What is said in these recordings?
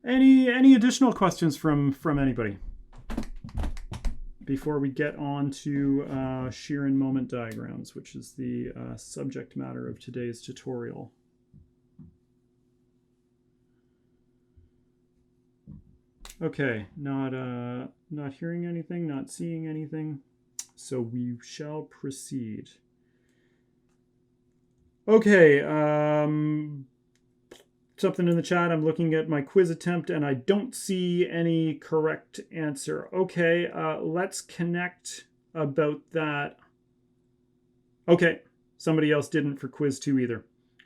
Any additional questions from anybody before we get on to shear and moment diagrams, which is the subject matter of today's tutorial? Okay, not hearing anything, not seeing anything, so we shall proceed. Okay, something in the chat. I'm looking at my quiz attempt and I don't see any correct answer. Okay, let's connect about that. Okay, somebody else didn't for quiz 2 either.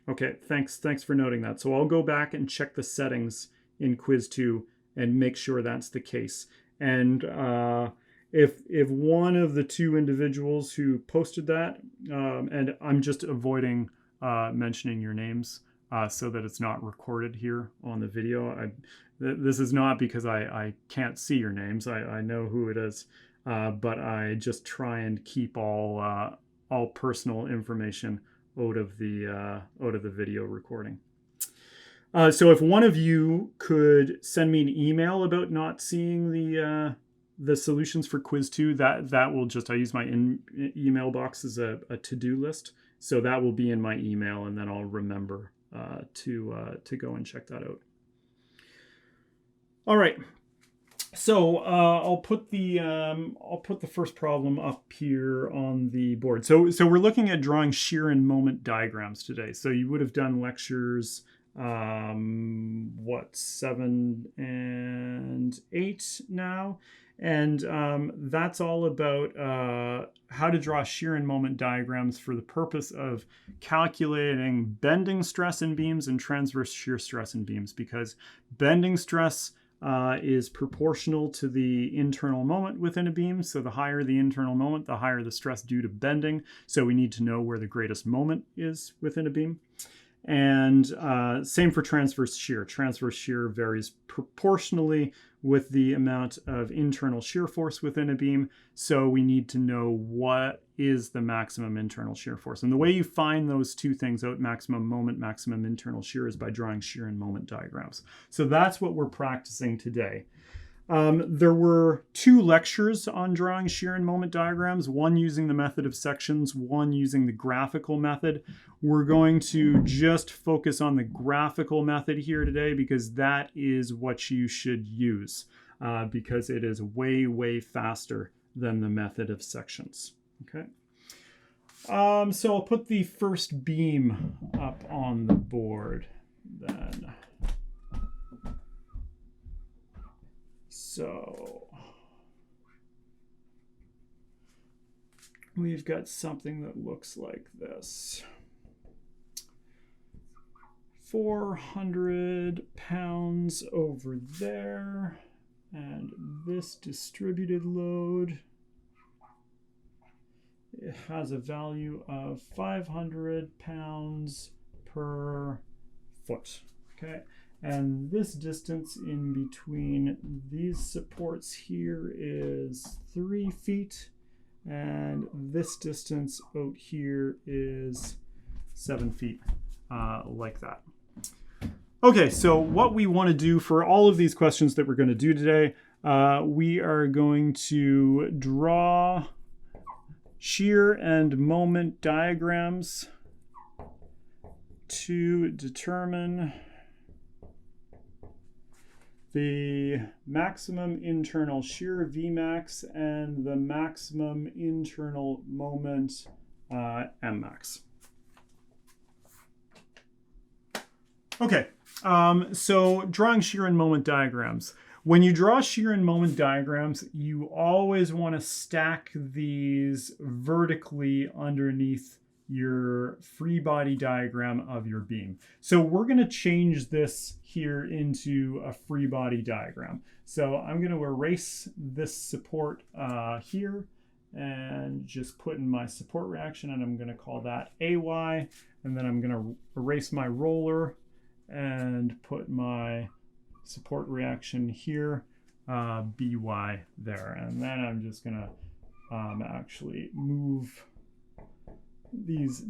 Okay, thanks for noting that. So I'll go back and check the settings in quiz 2 and make sure that's the case. And if one of the two individuals who posted that, and I'm just avoiding mentioning your names so that it's not recorded here on the video. This is not because I can't see your names. I know who it is, but I just try and keep all personal information out of the video recording. So if one of you could send me an email about not seeing the solutions for quiz 2, that will just, I use my email box as a to-do list. So that will be in my email, and then I'll remember to go and check that out. All right. So I'll put the first problem up here on the board. So we're looking at drawing shear and moment diagrams today. So you would have done lectures 7 and 8 now, and that's all about how to draw shear and moment diagrams for the purpose of calculating bending stress in beams and transverse shear stress in beams, because bending stress is proportional to the internal moment within a beam. So the higher the internal moment, the higher the stress due to bending. So we need to know where the greatest moment is within a beam. And same for transverse shear. Transverse shear varies proportionally with the amount of internal shear force within a beam. So we need to know what is the maximum internal shear force. And the way you find those two things out, maximum moment, maximum internal shear, is by drawing shear and moment diagrams. So that's what we're practicing today. There were 2 lectures on drawing shear and moment diagrams, one using the method of sections, one using the graphical method. We're going to just focus on the graphical method here today because that is what you should use because it is way, way faster than the method of sections. Okay. So I'll put the first beam up on the board then. So we've got something that looks like this. 400 pounds over there, and this distributed load, it has a value of 500 pounds per foot. Okay. And this distance in between these supports here is 3 feet. And this distance out here is 7 feet, like that. Okay, so what we want to do for all of these questions that we're going to do today, we are going to draw shear and moment diagrams to determine the maximum internal shear Vmax and the maximum internal moment Mmax. Okay, so drawing shear and moment diagrams. When you draw shear and moment diagrams, you always want to stack these vertically underneath your free body diagram of your beam. So we're going to change this here into a free body diagram. So I'm going to erase this support here and just put in my support reaction, and I'm going to call that AY, and then I'm going to erase my roller and put my support reaction here, BY there. And then I'm just going to actually move these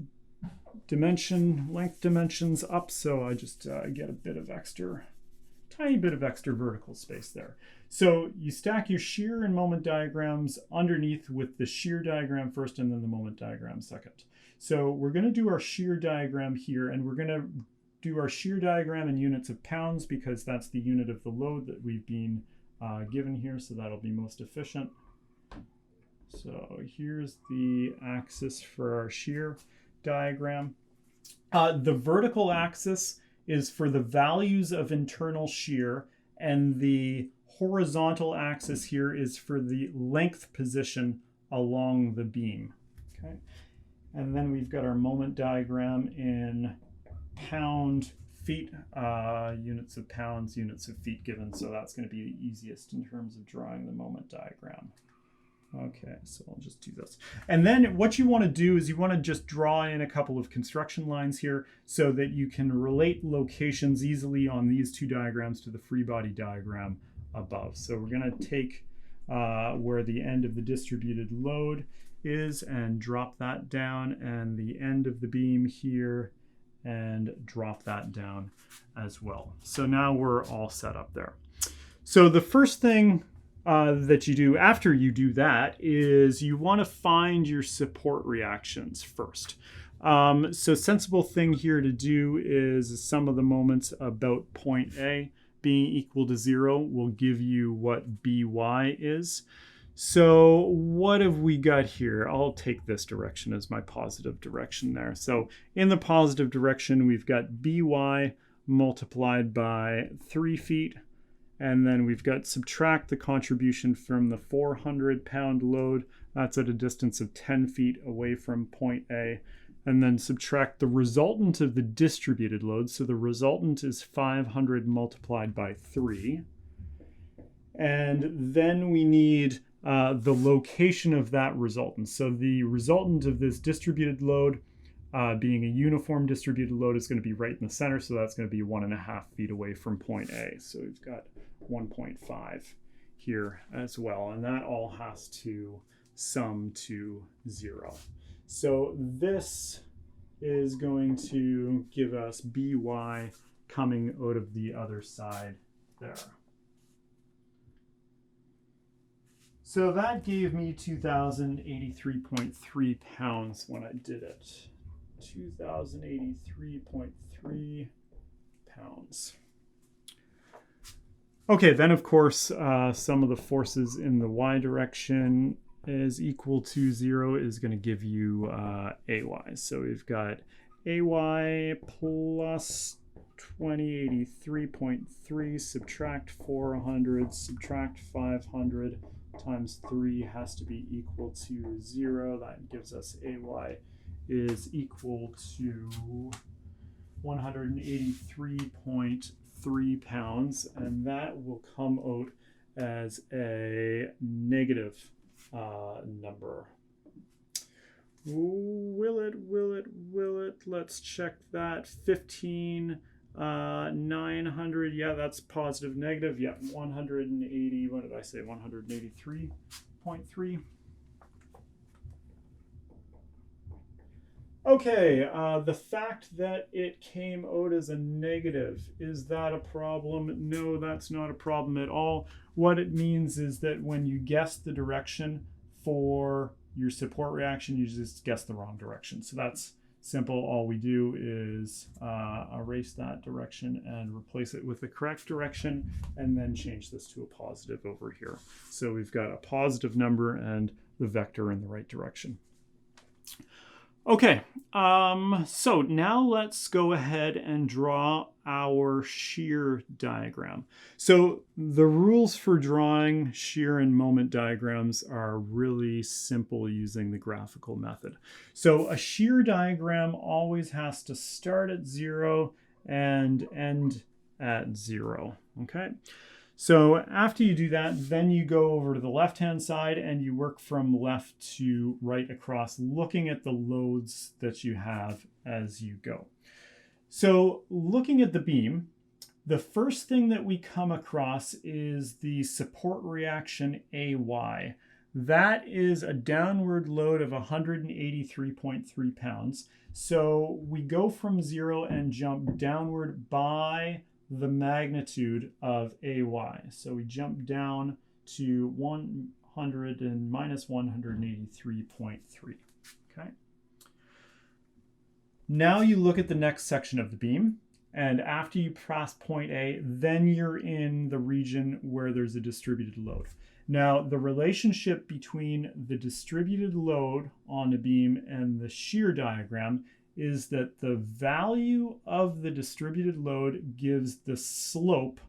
length dimensions up, so I just get a bit of extra tiny bit of extra vertical space there. So you stack your shear and moment diagrams underneath with the shear diagram first and then the moment diagram second. So we're going to do our shear diagram here, and we're going to do our shear diagram in units of pounds because that's the unit of the load that we've been given here, so that'll be most efficient. So here's the axis for our shear diagram. The vertical axis is for the values of internal shear, and the horizontal axis here is for the length position along the beam. Okay, and then we've got our moment diagram in pound feet, units of pounds, units of feet given, so that's going to be the easiest in terms of drawing the moment diagram. Okay, so I'll just do this. And then what you want to do is you want to just draw in a couple of construction lines here so that you can relate locations easily on these two diagrams to the free body diagram above. So we're going to take where the end of the distributed load is and drop that down, and the end of the beam here, and drop that down as well. So now we're all set up there. So the first thing that you do after you do that is you want to find your support reactions first. So sensible thing here to do is sum of the moments about point A being equal to 0 will give you what By is. So what have we got here? I'll take this direction as my positive direction there. So in the positive direction, we've got By multiplied by 3 feet. And then we've got subtract the contribution from the 400-pound load. That's at a distance of 10 feet away from point A. And then subtract the resultant of the distributed load. So the resultant is 500 multiplied by 3. And then we need the location of that resultant. So the resultant of this distributed load, being a uniform distributed load, is going to be right in the center. So that's going to be 1.5 feet away from point A. So we've got 1.5 here as well, and that all has to sum to 0. So this is going to give us By coming out of the other side there. So that gave me 2,083.3 pounds when I did it. 2,083.3 pounds. Okay, then of course, sum of the forces in the y direction is equal to 0 is going to give you AY. So we've got AY plus 2083.3, subtract 400, subtract 500 times 3 has to be equal to 0. That gives us AY is equal to 183.3 pounds, and that will come out as a negative number. Will it? Let's check that. 15,900. Yeah, that's positive, negative. Yeah, 180. What did I say? 183.3. Okay, the fact that it came out as a negative, is that a problem? No, that's not a problem at all. What it means is that when you guess the direction for your support reaction, you just guess the wrong direction. So that's simple. All we do is erase that direction and replace it with the correct direction, and then change this to a positive over here. So we've got a positive number and the vector in the right direction. Okay, so now let's go ahead and draw our shear diagram. So the rules for drawing shear and moment diagrams are really simple using the graphical method. So a shear diagram always has to start at 0 and end at 0, okay? So after you do that, then you go over to the left-hand side and you work from left to right across, looking at the loads that you have as you go. So looking at the beam, the first thing that we come across is the support reaction AY. That is a downward load of 183.3 pounds. So we go from 0 and jump downward by the magnitude of AY. So we jump down to 100 and minus 183.3. Okay. Now you look at the next section of the beam, and after you pass point A, then you're in the region where there's a distributed load. Now, the relationship between the distributed load on a beam and the shear diagram is that the value of the distributed load gives the slope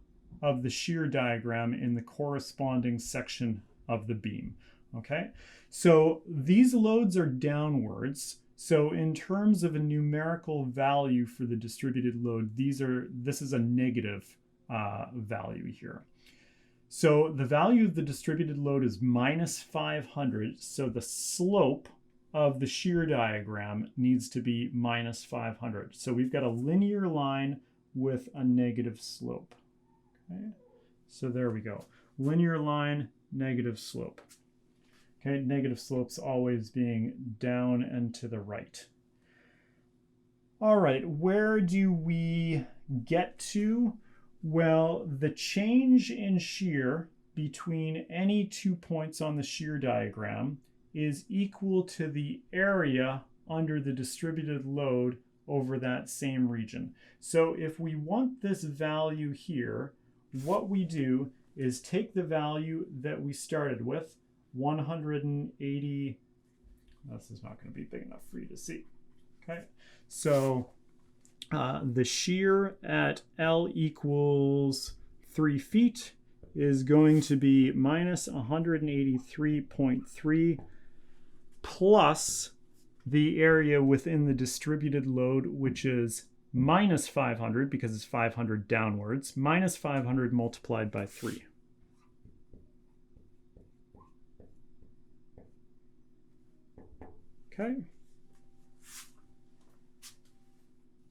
of the shear diagram in the corresponding section of the beam. Okay, so these loads are downwards. So in terms of a numerical value for the distributed load, this is a negative value here. So the value of the distributed load is minus 500. So the slope of the shear diagram needs to be minus 500. So we've got a linear line with a negative slope. Okay, so there we go. Linear line, negative slope. Okay, negative slopes always being down and to the right. All right, where do we get to? Well, the change in shear between any 2 points on the shear diagram is equal to the area under the distributed load over that same region. So if we want this value here, what we do is take the value that we started with, 180, this is not going to be big enough for you to see. Okay, so the shear at L equals 3 feet is going to be minus 183.3 plus the area within the distributed load, which is minus 500 because it's 500 downwards, minus 500 multiplied by 3. Okay.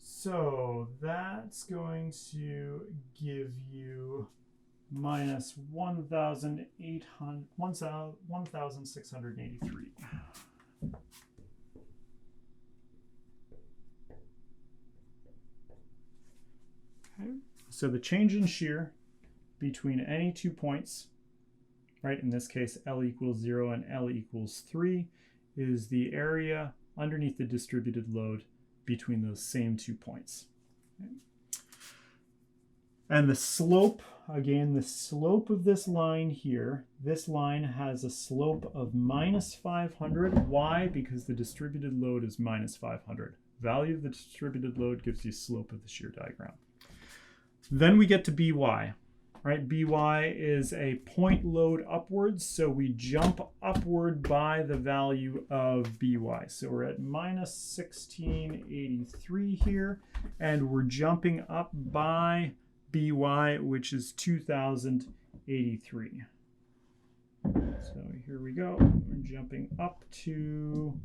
So that's going to give you minus 1,683. Okay. So the change in shear between any 2 points, right, in this case L equals 0 and L equals 3, is the area underneath the distributed load between those same 2 points. Okay. And the slope, again, the slope of this line here, this line has a slope of minus 500. Why? Because the distributed load is minus 500. Value of the distributed load gives you slope of the shear diagram. Then we get to BY. Right, BY is a point load upwards, so we jump upward by the value of BY. So we're at minus 1683 here, and we're jumping up by BY, which is 2083. So here we go. We're jumping up to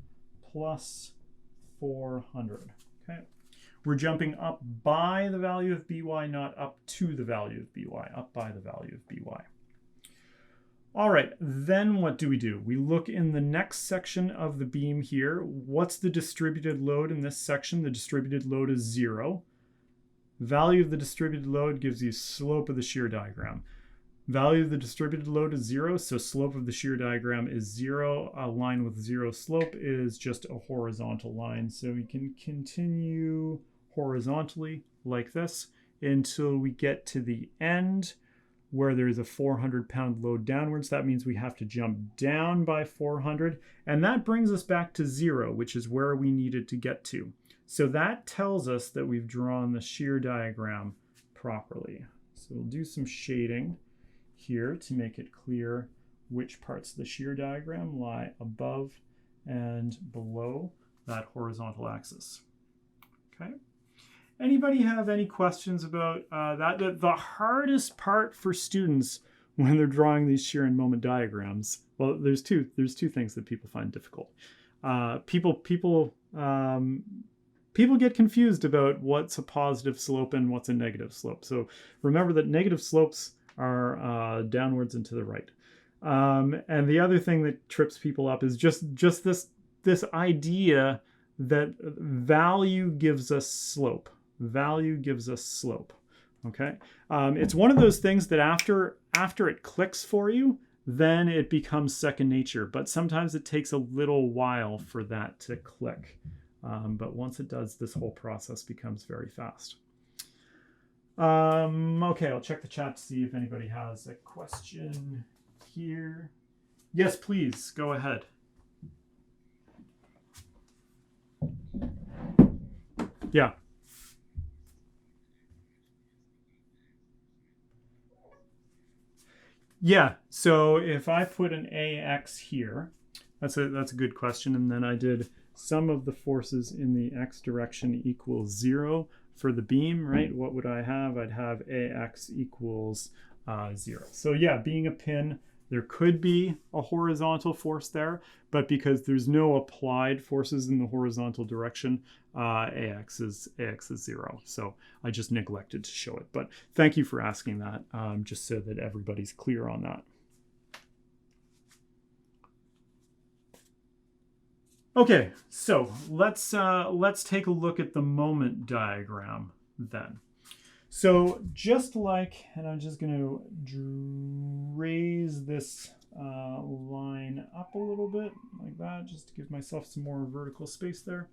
plus 400. Okay. We're jumping up by the value of BY, not up to the value of BY, up by the value of BY. All right, then what do? We look in the next section of the beam here. What's the distributed load in this section? The distributed load is 0. Value of the distributed load gives you slope of the shear diagram. Value of the distributed load is 0, so slope of the shear diagram is 0. A line with 0 slope is just a horizontal line. So we can continue horizontally like this until we get to the end where there's a 400-pound load downwards. That means we have to jump down by 400, and that brings us back to 0, which is where we needed to get to. So that tells us that we've drawn the shear diagram properly. So we'll do some shading here to make it clear which parts of the shear diagram lie above and below that horizontal axis. Okay. Anybody have any questions about that? The hardest part for students when they're drawing these shear and moment diagrams, well, there's two things that people find difficult. People get confused about what's a positive slope and what's a negative slope. So remember that negative slopes are downwards and to the right. And the other thing that trips people up is just this idea that value gives us slope. Value gives us slope. Okay, it's one of those things that after it clicks for you, then it becomes second nature. But sometimes it takes a little while for that to click. But once it does, this whole process becomes very fast. Okay, I'll check the chat to see if anybody has a question here. Yes, please, go ahead. Yeah. Yeah, so if I put an AX here, that's a good question. And then I did sum of the forces in the X direction equals 0 for the beam, right? What would I have? I'd have AX equals 0. So yeah, being a pin, there could be a horizontal force there, but because there's no applied forces in the horizontal direction, AX is 0. So I just neglected to show it. But thank you for asking that, just so that everybody's clear on that. Okay, so let's take a look at the moment diagram then. So just like, and I'm just going to raise this line up a little bit like that, just to give myself some more vertical space there.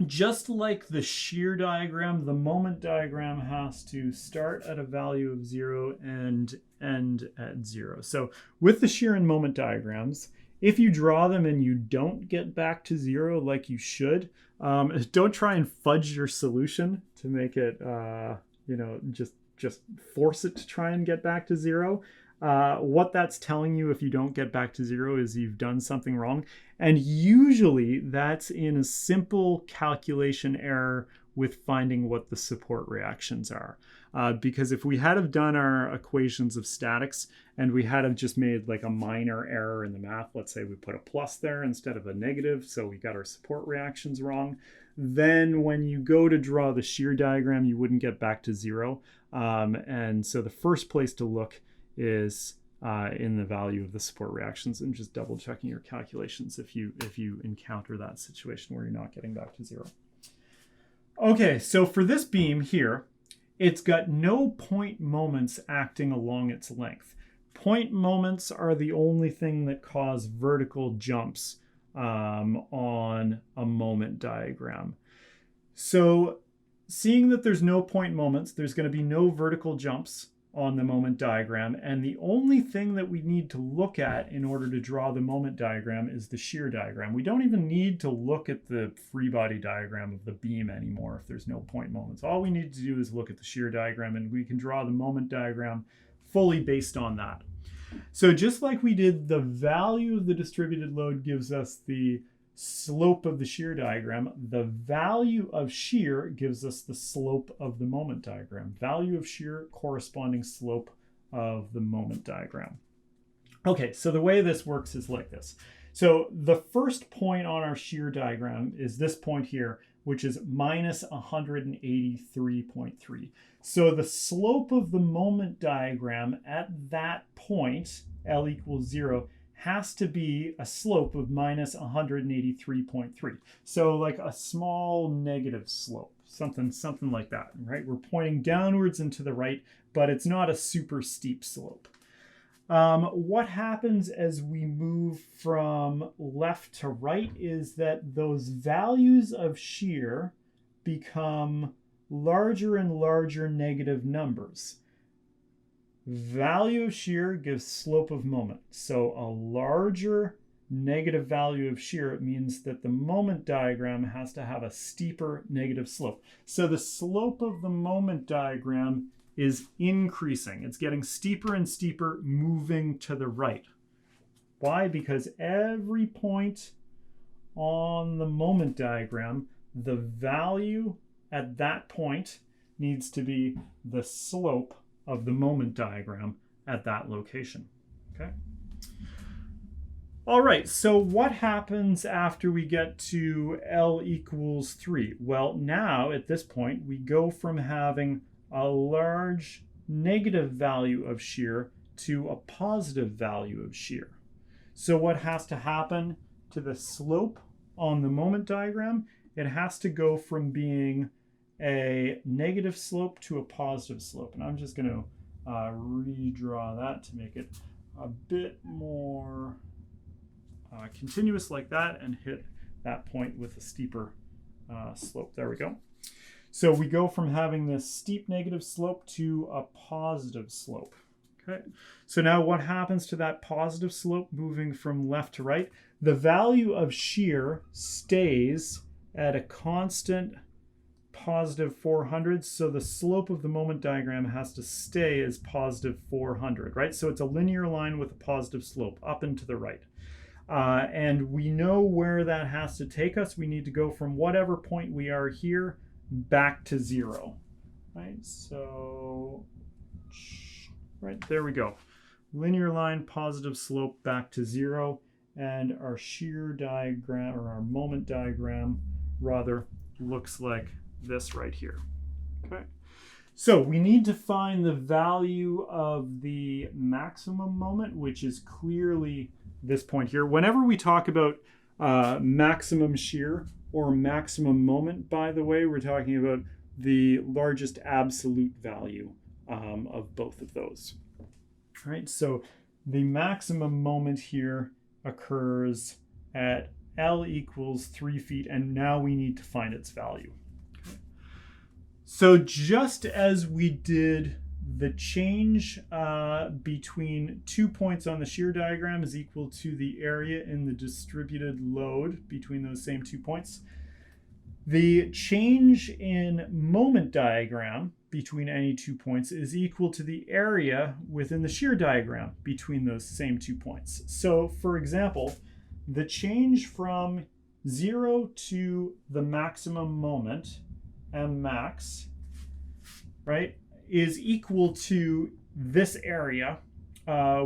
Just like the shear diagram, the moment diagram has to start at a value of 0 and end at 0. So with the shear and moment diagrams, if you draw them and you don't get back to 0 like you should, don't try and fudge your solution to make it, just force it to try and get back to 0. What that's telling you if you don't get back to 0 is you've done something wrong. And usually that's in a simple calculation error with finding what the support reactions are. Because if we had have done our equations of statics and we had have just made like a minor error in the math, let's say we put a plus there instead of a negative, so we got our support reactions wrong, then when you go to draw the shear diagram, you wouldn't get back to 0. And so the first place to look is in the value of the support reactions, and just double checking your calculations if you encounter that situation where you're not getting back to 0. Okay, so for this beam here, it's got no point moments acting along its length. Point moments are the only thing that cause vertical jumps on a moment diagram. So seeing that there's no point moments, there's going to be no vertical jumps on the moment diagram, and the only thing that we need to look at in order to draw the moment diagram is the shear diagram. We don't even need to look at the free body diagram of the beam anymore if there's no point moments. All we need to do is look at the shear diagram, and we can draw the moment diagram fully based on that. So just like we did, the value of the distributed load gives us the slope of the shear diagram. The value of shear gives us the slope of the moment diagram. Value of shear corresponding slope of the moment diagram. Okay, so the way this works is like this. So the first point on our shear diagram is this point here, which is minus 183.3. So the slope of the moment diagram at that point, L equals 0, has to be a slope of minus 183.3. So like a small negative slope, something like that, right? We're pointing downwards and to the right, but it's not a super steep slope. What happens as we move from left to right is that those values of shear become larger and larger negative numbers. Value of shear gives slope of moment. So a larger negative value of shear means that the moment diagram has to have a steeper negative slope. So the slope of the moment diagram is increasing. It's getting steeper and steeper, moving to the right. Why? Because every point on the moment diagram, the value at that point needs to be the slope of the moment diagram at that location. Okay. All right, so what happens after we get to L equals 3? Well, now at this point, we go from having a large negative value of shear to a positive value of shear. So what has to happen to the slope on the moment diagram? It has to go from being a negative slope to a positive slope. And I'm just going to redraw that to make it a bit more continuous like that, and hit that point with a steeper slope. There we go. So we go from having this steep negative slope to a positive slope. Okay. So now what happens to that positive slope moving from left to right? The value of shear stays at a constant positive 400. So the slope of the moment diagram has to stay as positive 400, right? So it's a linear line with a positive slope up and to the right. And we know where that has to take us. We need to go from whatever point we are here back to 0, right? So, right, there we go. Linear line, positive slope back to 0, and our shear diagram, or our moment diagram, rather, looks like this right here. Okay. So we need to find the value of the maximum moment, which is clearly this point here. Whenever we talk about maximum shear or maximum moment, by the way, we're talking about the largest absolute value of both of those. All right, so the maximum moment here occurs at L equals 3 feet, and now we need to find its value. Okay. So just as we did the change between 2 points on the shear diagram is equal to the area in the distributed load between those same 2 points, the change in moment diagram between any 2 points is equal to the area within the shear diagram between those same 2 points. So for example, the change from 0 to the maximum moment, M max, right, is equal to this area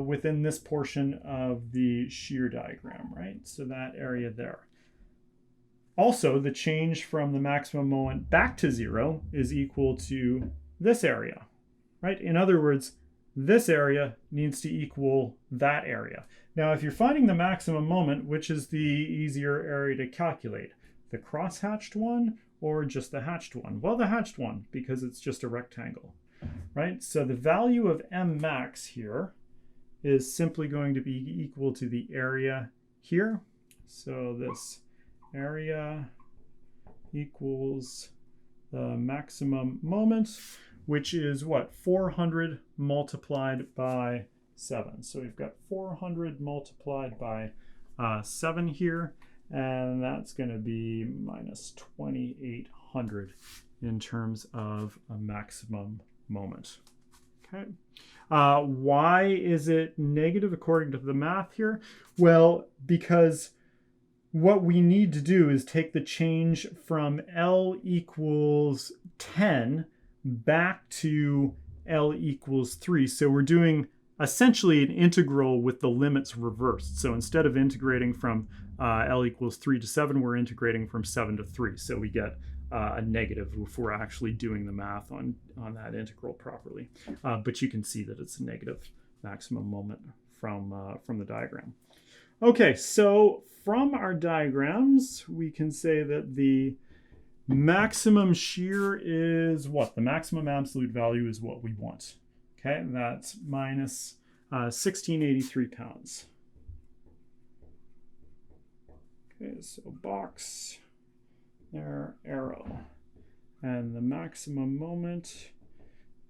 within this portion of the shear diagram, right? So that area there. Also, the change from the maximum moment back to 0 is equal to this area, right? In other words, this area needs to equal that area. Now, if you're finding the maximum moment, which is the easier area to calculate? The cross-hatched one or just the hatched one? Well, the hatched one, because it's just a rectangle. Right? So the value of M max here is simply going to be equal to the area here. So this area equals the maximum moment, which is what? 400 multiplied by 7. So we've got 400 multiplied by 7 here, and that's going to be minus 2,800 in terms of a maximum moment. Okay. Why is it negative according to the math here? Well, because what we need to do is take the change from L equals 10 back to L equals 3. So we're doing essentially an integral with the limits reversed. So instead of integrating from L equals 3 to 7, we're integrating from 7 to 3. So we get a negative if we're actually doing the math on that integral properly. But you can see that it's a negative maximum moment from the diagram. Okay, so from our diagrams, we can say that the maximum shear is what? The maximum absolute value is what we want. Okay, that's minus 1683 pounds. Okay, so box, there, arrow. And the maximum moment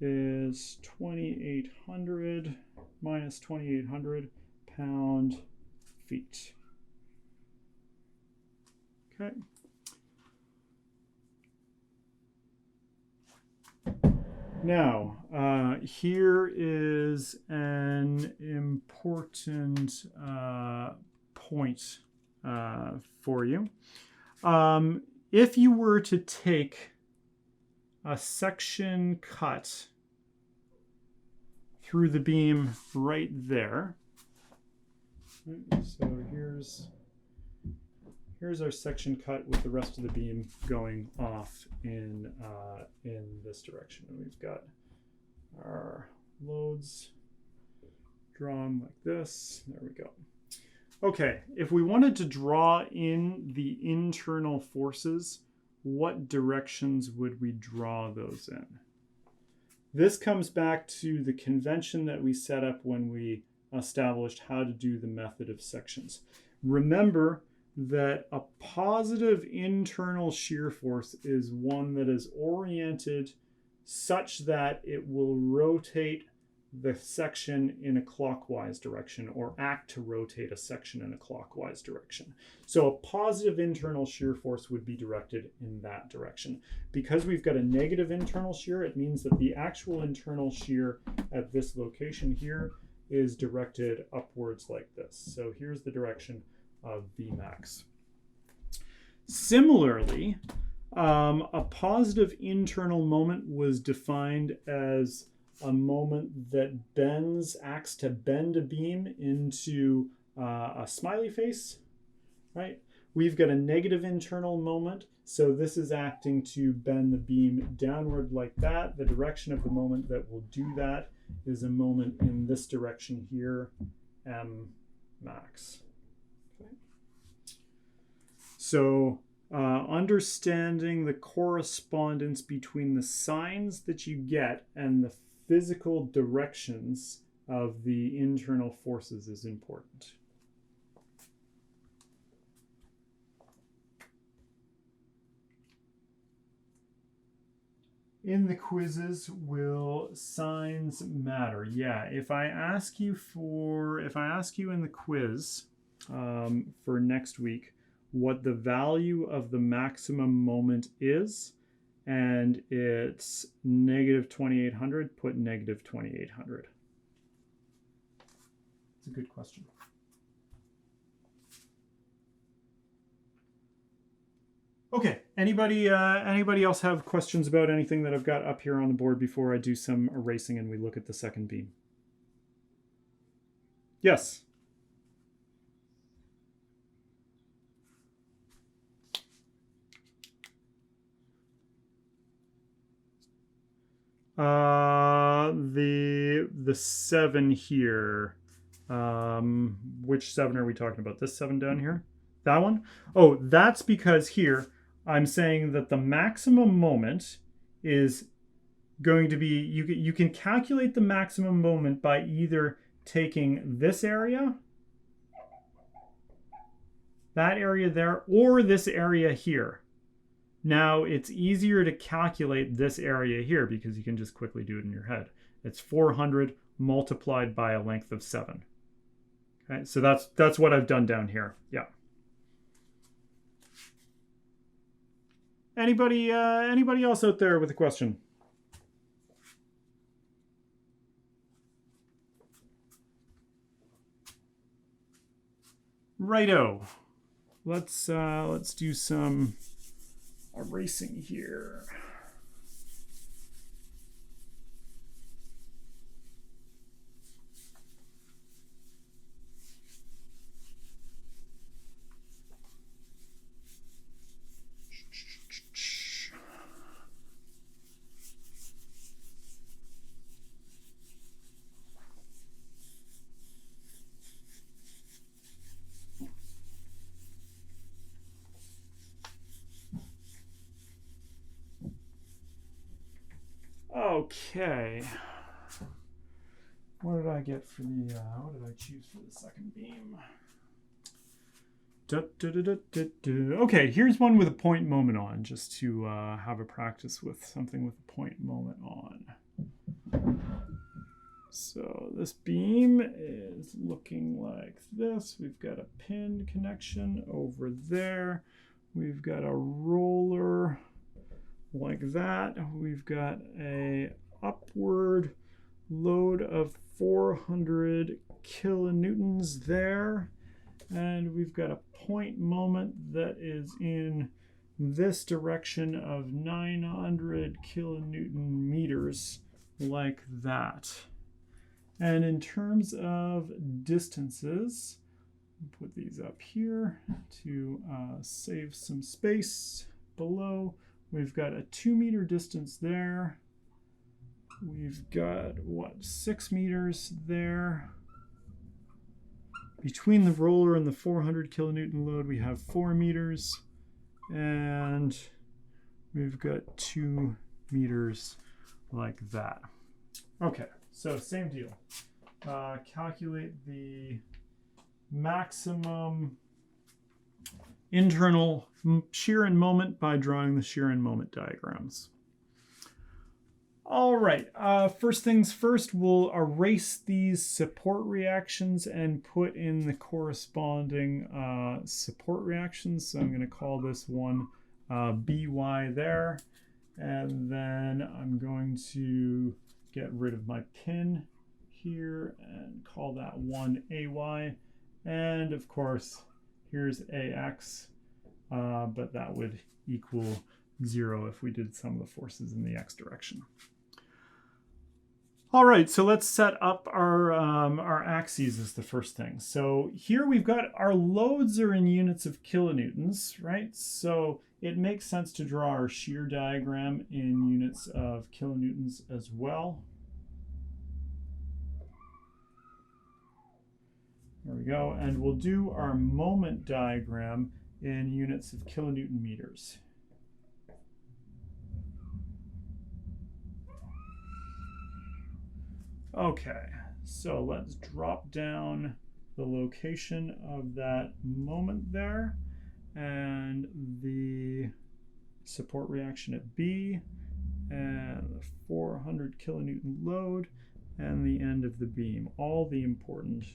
is 2,800 minus 2,800 pound feet. Okay. Now, here is an important point for you. If you were to take a section cut through the beam right there, so here's our section cut with the rest of the beam going off in this direction. And we've got our loads drawn like this. There we go. Okay, if we wanted to draw in the internal forces what directions would we draw those in? This comes back to the convention that we set up when we established how to do the method of sections. Remember that a positive internal shear force is one that is oriented such that it will rotate the section in a clockwise direction, or act to rotate a section in a clockwise direction. So a positive internal shear force would be directed in that direction. Because we've got a negative internal shear, it means that the actual internal shear at this location here is directed upwards like this. So here's the direction of Vmax. Similarly, a positive internal moment was defined as a moment that acts to bend a beam into a smiley face, right? We've got a negative internal moment, so this is acting to bend the beam downward like that. The direction of the moment that will do that is a moment in this direction here, M max. Okay. So understanding the correspondence between the signs that you get and the physical directions of the internal forces is important. In the quizzes, will signs matter? Yeah, if I ask you in the quiz for next week what the value of the maximum moment is, and it's negative 2800, put negative 2800. It's a good question. Okay, anybody else have questions about anything that I've got up here on the board before I do some erasing and we look at the second beam? Yes. The 7 here. Which 7 are we talking about? This 7 down here? That one? Oh, that's because here I'm saying that the maximum moment is going to be, you can calculate the maximum moment by either taking this area, that area there, or this area here. Now, it's easier to calculate this area here because you can just quickly do it in your head. It's 400 multiplied by a length of 7. Okay, so that's what I've done down here. Yeah. Anybody else out there with a question? Righto. Let's do some erasing here. Okay. What did I get for the, what did I choose for the second beam? Okay, here's one with a point moment on, just to have a practice with something with a point moment on. So this beam is looking like this. We've got a pinned connection over there. We've got a roller like that. We've got a upward load of 400 kilonewtons there. And we've got a point moment that is in this direction of 900 kilonewton meters like that. And in terms of distances, put these up here to save some space below. We've got a 2 meter distance there. We've got, 6 meters there. Between the roller and the 400 kilonewton load, we have 4 meters. And we've got 2 meters like that. Okay, so same deal. Calculate the maximum internal shear and moment by drawing the shear and moment diagrams. All right, first things first, we'll erase these support reactions and put in the corresponding support reactions. So I'm going to call this one BY there. And then I'm going to get rid of my pin here and call that one AY. And of course, here's AX, but that would equal 0 if we did sum of the forces in the X direction. All right, so let's set up our axes as the first thing. So here we've got our loads are in units of kilonewtons, right? So it makes sense to draw our shear diagram in units of kilonewtons as well. There we go. And we'll do our moment diagram in units of kilonewton meters. Okay, so let's drop down the location of that moment there and the support reaction at B and the 400 kilonewton load and the end of the beam, all the important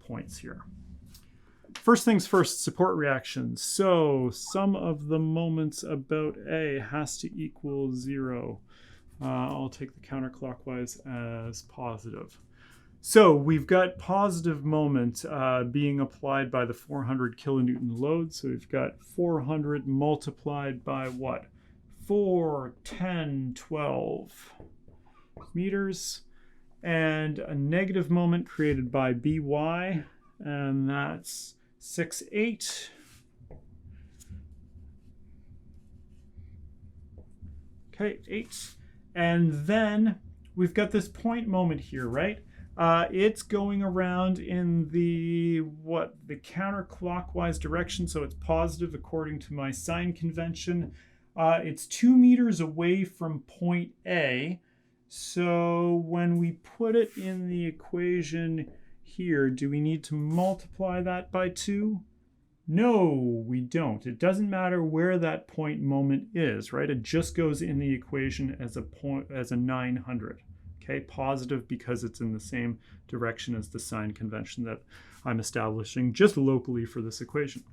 points here. First things first, support reactions. So sum of the moments about A has to equal 0. I'll take the counterclockwise as positive. So we've got positive moment being applied by the 400 kilonewton load. So we've got 400 multiplied by what? 4, 10, 12 meters. And a negative moment created by BY, and that's 6, 8. Okay, 8. And then we've got this point moment here, right? It's going around in the counterclockwise direction, so it's positive according to my sign convention. It's 2 meters away from point A. So when we put it in the equation here, do we need to multiply that by 2? No, we don't. It doesn't matter where that point moment is, right? It just goes in the equation as a 900. Okay, positive because it's in the same direction as the sign convention that I'm establishing just locally for this equation.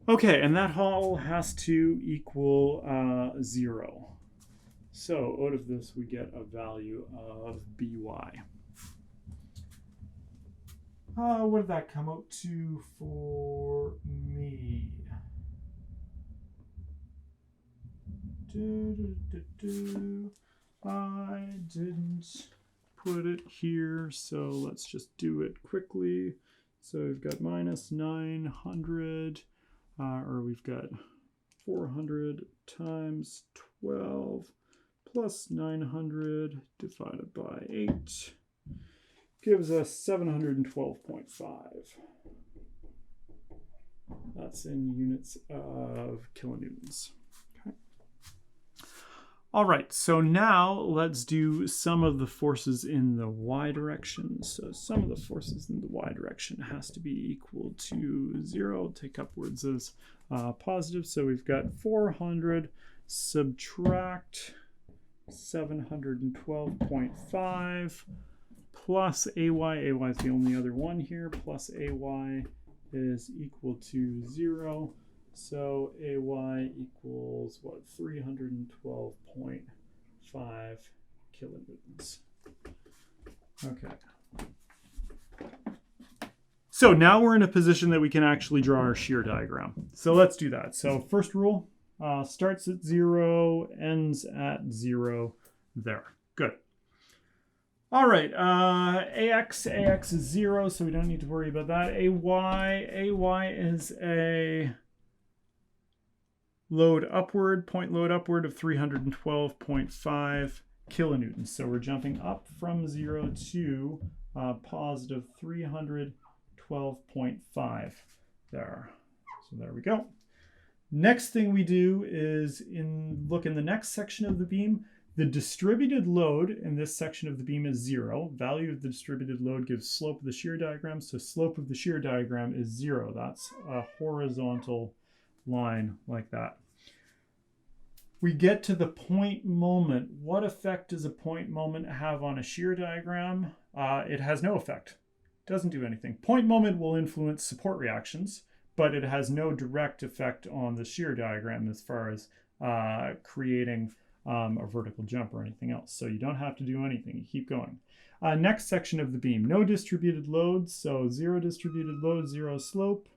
Okay, and that all has to equal 0. So out of this, we get a value of BY. What did that come out to for me? I didn't put it here, so let's just do it quickly. So we've got minus 900, or we've got 400 times 12 plus 900 divided by 8 gives us 712.5. That's in units of kilonewtons. Okay. All right, so now let's do sum of the forces in the y direction. So sum of the forces in the y direction has to be equal to 0. Take upwards as positive. So we've got 400 subtract 712.5 plus AY. AY is the only other one here. Plus AY is equal to 0. So AY equals what? 312.5 kilonewtons. Okay. So now we're in a position that we can actually draw our shear diagram. So let's do that. So first rule, starts at 0, ends at 0 there. Good. All right, AX is 0, so we don't need to worry about that. AY is a load upward, point load upward of 312.5 kilonewtons. So we're jumping up from 0 to positive 312.5 there. So there we go. Next thing we do is look in the next section of the beam. The distributed load in this section of the beam is 0. Value of the distributed load gives slope of the shear diagram. So slope of the shear diagram is 0. That's a horizontal line like that. We get to the point moment. What effect does a point moment have on a shear diagram? It has no effect. It doesn't do anything. Point moment will influence support reactions, but it has no direct effect on the shear diagram as far as creating a vertical jump or anything else. So you don't have to do anything. You keep going. Next section of the beam, no distributed loads. So 0 distributed load, 0 slope.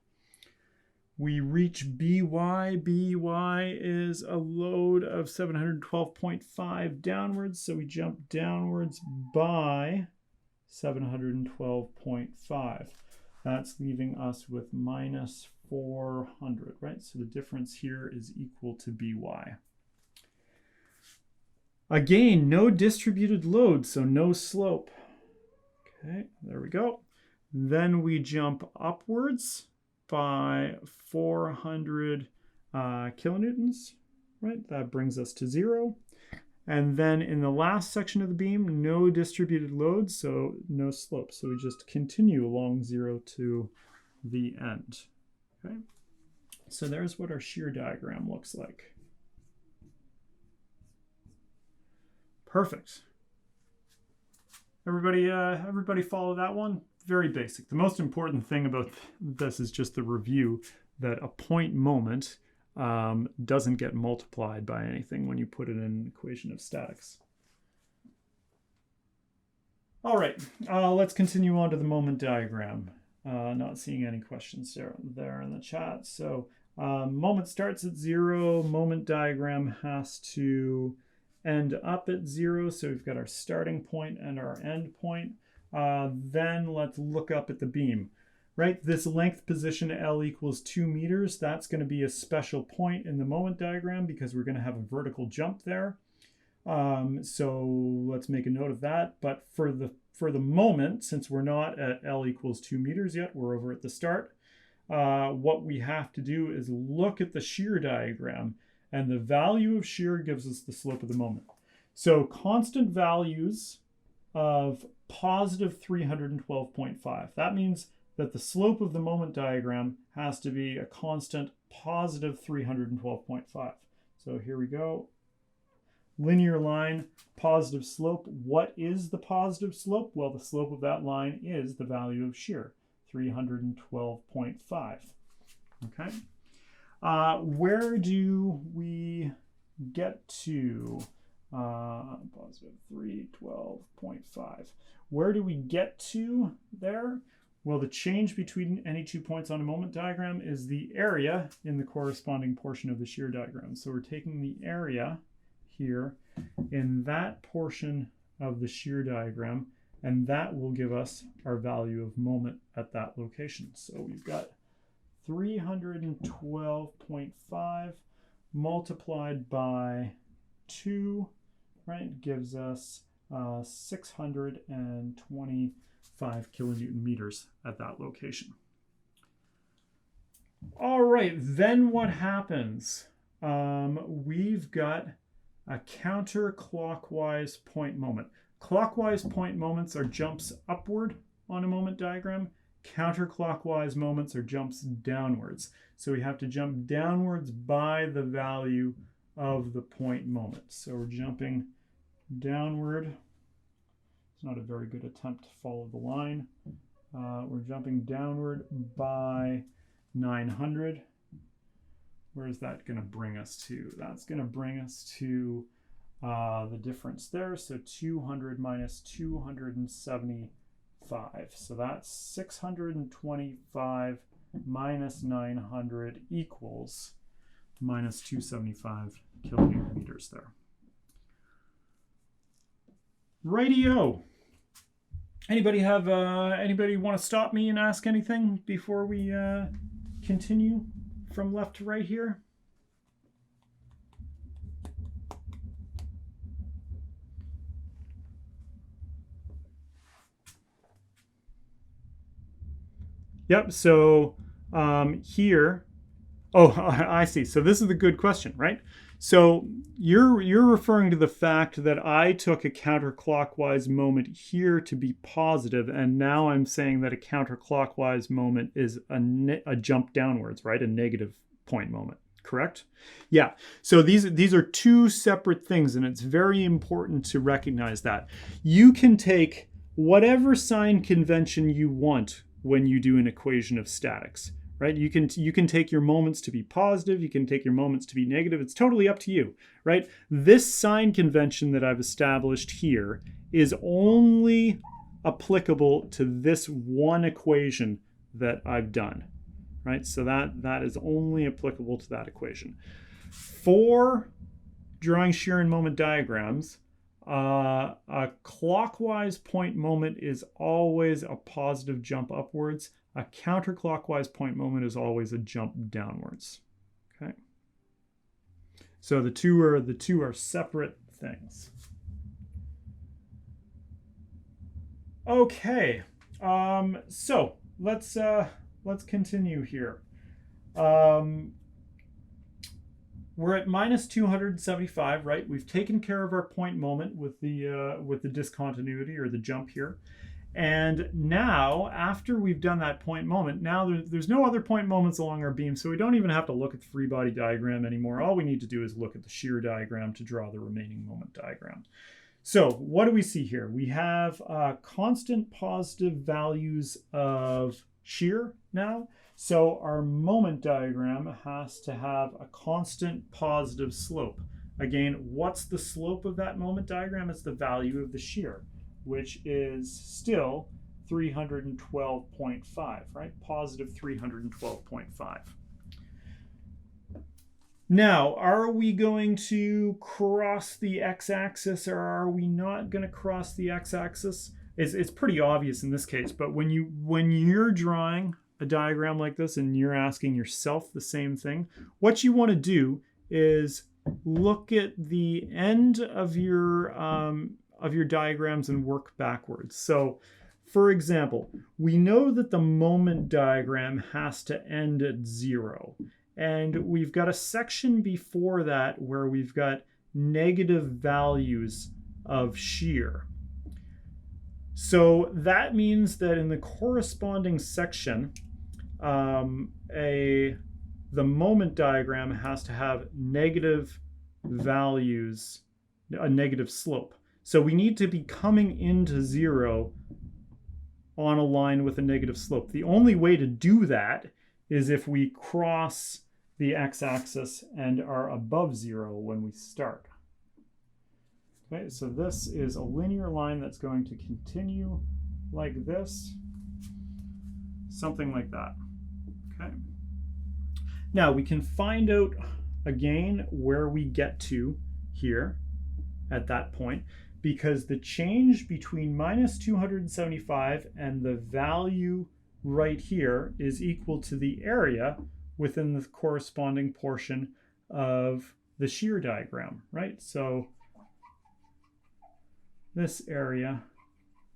We reach By. By is a load of 712.5 downwards. So we jump downwards by 712.5. That's leaving us with minus 400, right? So the difference here is equal to By. Again, no distributed load, so no slope. Okay, there we go. Then we jump upwards by 400 kilonewtons, right? That brings us to 0. And then in the last section of the beam, no distributed load, so no slope. So we just continue along 0 to the end. Okay, so there's what our shear diagram looks like. Perfect. Everybody follow that one? Very basic. The most important thing about this is just the review that a point moment doesn't get multiplied by anything when you put it in an equation of statics. All right, let's continue on to the moment diagram. Not seeing any questions there in the chat. So moment starts at 0. Moment diagram has to end up at 0. So we've got our starting point and our end point. Then let's look up at the beam. Right, this length position L equals 2 meters. That's going to be a special point in the moment diagram because we're going to have a vertical jump there. So let's make a note of that. But for the moment, since we're not at L equals 2 meters yet, we're over at the start. What we have to do is look at the shear diagram, and the value of shear gives us the slope of the moment. So constant values of positive 312.5. That means that the slope of the moment diagram has to be a constant positive 312.5. So here we go. Linear line, positive slope. What is the positive slope? Well, the slope of that line is the value of shear, 312.5. Okay. Where do we get to positive 312.5? Where do we get to there? Well, the change between any 2 points on a moment diagram is the area in the corresponding portion of the shear diagram. So we're taking the area here in that portion of the shear diagram, and that will give us our value of moment at that location. So we've got 312.5 multiplied by 2, right, gives us 625 kilonewton meters at that location. All right, then what happens? We've got a counterclockwise point moment. Clockwise point moments are jumps upward on a moment diagram. Counterclockwise moments are jumps downwards. So we have to jump downwards by the value of the point moment. So we're jumping downward. It's not a very good attempt to follow the line. We're jumping downward by 900. Where is that going to bring us to? That's going to bring us to the difference there. So 200 minus 275. So that's 625 minus 900 equals minus 275 kilonewton meters there. Radio. Anybody want to stop me and ask anything before we continue from left to right here? Yep, so here Oh, I see. So this is the good question, right? So you're referring to the fact that I took a counterclockwise moment here to be positive, and now I'm saying that a counterclockwise moment is a jump downwards, right? A negative point moment, correct? Yeah. So these are two separate things, and it's very important to recognize that. You can take whatever sign convention you want when you do an equation of statics. Right? You can take your moments to be positive, you can take your moments to be negative. It's totally up to you, right? This sign convention that I've established here is only applicable to this one equation that I've done, right? So that is only applicable to that equation. For drawing shear and moment diagrams, a clockwise point moment is always a positive jump upwards. A counterclockwise point moment is always a jump downwards. Okay. So the two are separate things. Okay. So let's continue here. We're at minus 275, right? We've taken care of our point moment with the discontinuity or the jump here. And now, after we've done that point moment, now there's no other point moments along our beam, so we don't even have to look at the free body diagram anymore. All we need to do is look at the shear diagram to draw the remaining moment diagram. So what do we see here? We have constant positive values of shear now. So our moment diagram has to have a constant positive slope. Again, what's the slope of that moment diagram? It's the value of the shear, which is still 312.5, right? Positive 312.5. Now, are we going to cross the x-axis or are we not going to cross the x-axis? It's pretty obvious in this case, but when you're drawing a diagram like this and you're asking yourself the same thing, what you want to do is look at the end of your diagrams and work backwards. So, for example, we know that the moment diagram has to end at 0. And we've got a section before that where we've got negative values of shear. So that means that in the corresponding section, the moment diagram has to have negative values, a negative slope. So we need to be coming into 0 on a line with a negative slope. The only way to do that is if we cross the x-axis and are above 0 when we start. Okay, so this is a linear line that's going to continue like this, something like that. Okay. Now we can find out again where we get to here at that point, because the change between minus 275 and the value right here is equal to the area within the corresponding portion of the shear diagram, right? So this area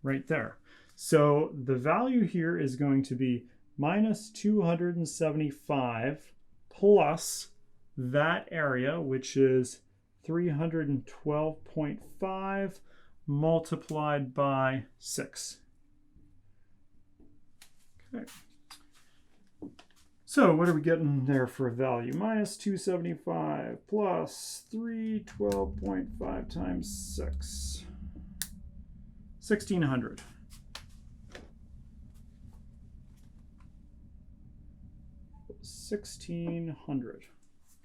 right there. So the value here is going to be minus 275 plus that area, which is 312.5 multiplied by 6. Okay. So what are we getting there for a value? Minus 275 plus 312.5 times 6. 1,600.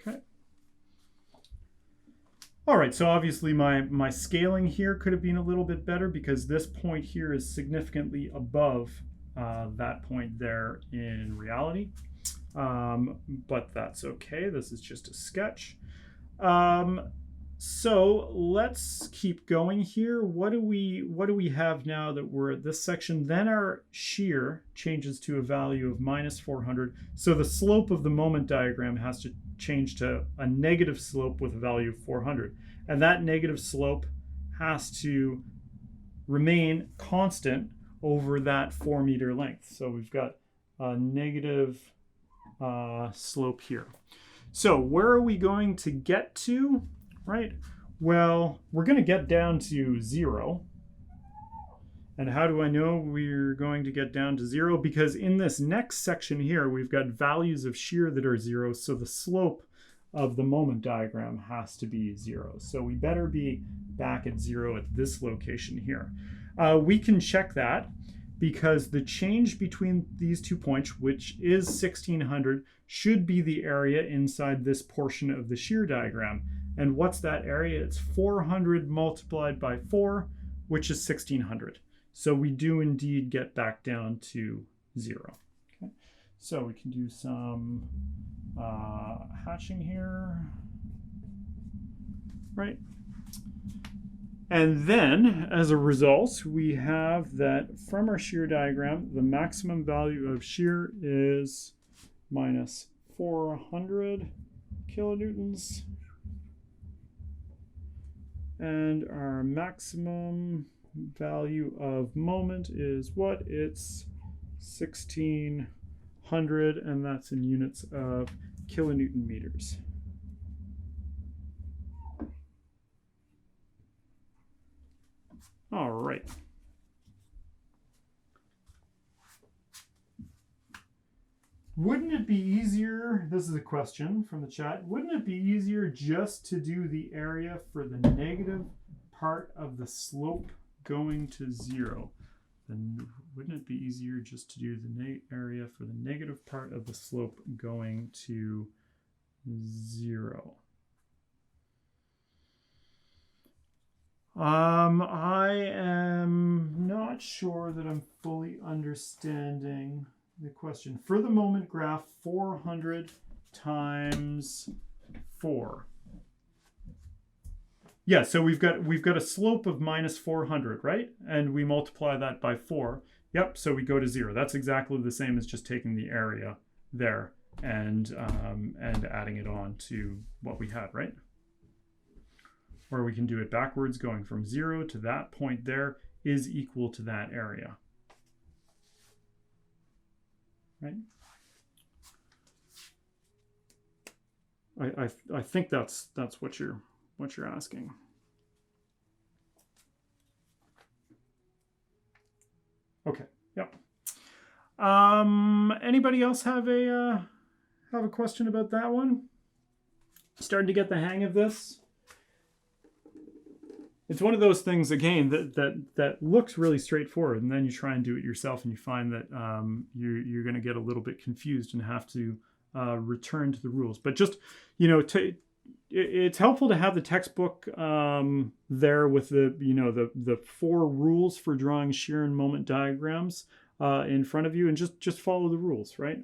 Okay. All right, so obviously my scaling here could have been a little bit better because this point here is significantly above that point there in reality. But that's okay. This is just a sketch. So let's keep going here. What do we have now that we're at this section? Then our shear changes to a value of minus 400. So the slope of the moment diagram has to change to a negative slope with a value of 400. And that negative slope has to remain constant over that 4 meter length. So we've got a negative slope here. So where are we going to get to, right? Well, we're going to get down to 0. And how do I know we're going to get down to 0? Because in this next section here, we've got values of shear that are 0. So the slope of the moment diagram has to be 0. So we better be back at 0 at this location here. We can check that because the change between these 2 points, which is 1600, should be the area inside this portion of the shear diagram. And what's that area? It's 400 multiplied by 4, which is 1600. So we do indeed get back down to 0. Okay. So we can do some hatching here, right? And then, as a result, we have that from our shear diagram, the maximum value of shear is minus 400 kilonewtons. And our maximum value of moment is what? It's 1600, and that's in units of kilonewton meters. All right. Wouldn't it be easier, this is a question from the chat, wouldn't it be easier just to do the area for the negative part of the slope going to 0? Then wouldn't it be easier just to do the area for the negative part of the slope going to 0? I am not sure that I'm fully understanding the question. For the moment graph, 400 times 4. Yeah, so we've got a slope of minus 400, right? And we multiply that by 4. Yep, so we go to 0. That's exactly the same as just taking the area there and adding it on to what we had, right? Or we can do it backwards, going from 0 to that point there is equal to that area, right? I think that's what you're asking. Okay. Yep. Anybody else have a question about that one? Starting to get the hang of this. It's one of those things, again, that looks really straightforward, and then you try and do it yourself, and you find that you're going to get a little bit confused and have to return to the rules. But just, it's helpful to have the textbook there with the 4 rules for drawing shear and moment diagrams in front of you, and just follow the rules, right?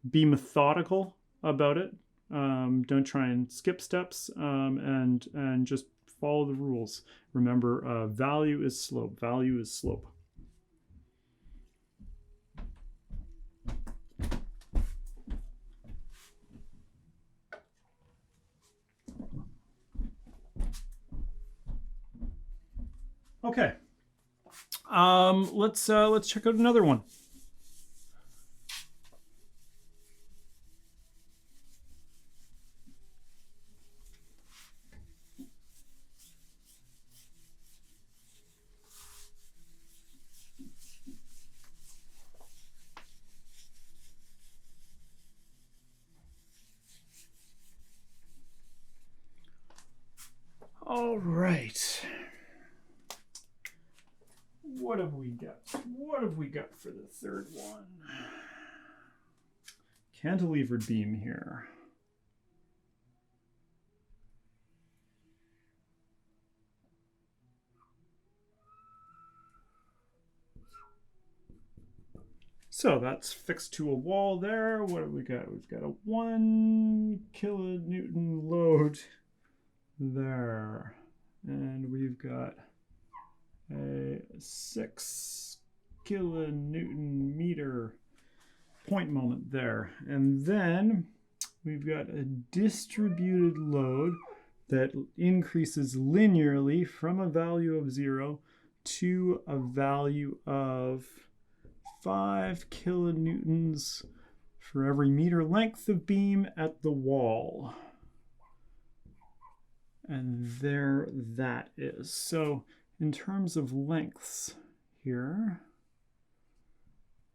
Be methodical about it. Don't try and skip steps, and just follow the rules. Remember, value is slope. Value is slope. Okay. Let's check out another one. All right. What have we got? What have we got for the third one? Cantilevered beam here. So that's fixed to a wall there. What have we got? We've got a 1 kilonewton load there. And we've got a 6 kilonewton meter point moment there. And then we've got a distributed load that increases linearly from a value of 0 to a value of 5 kilonewtons for every meter length of beam at the wall. And there that is. So in terms of lengths here,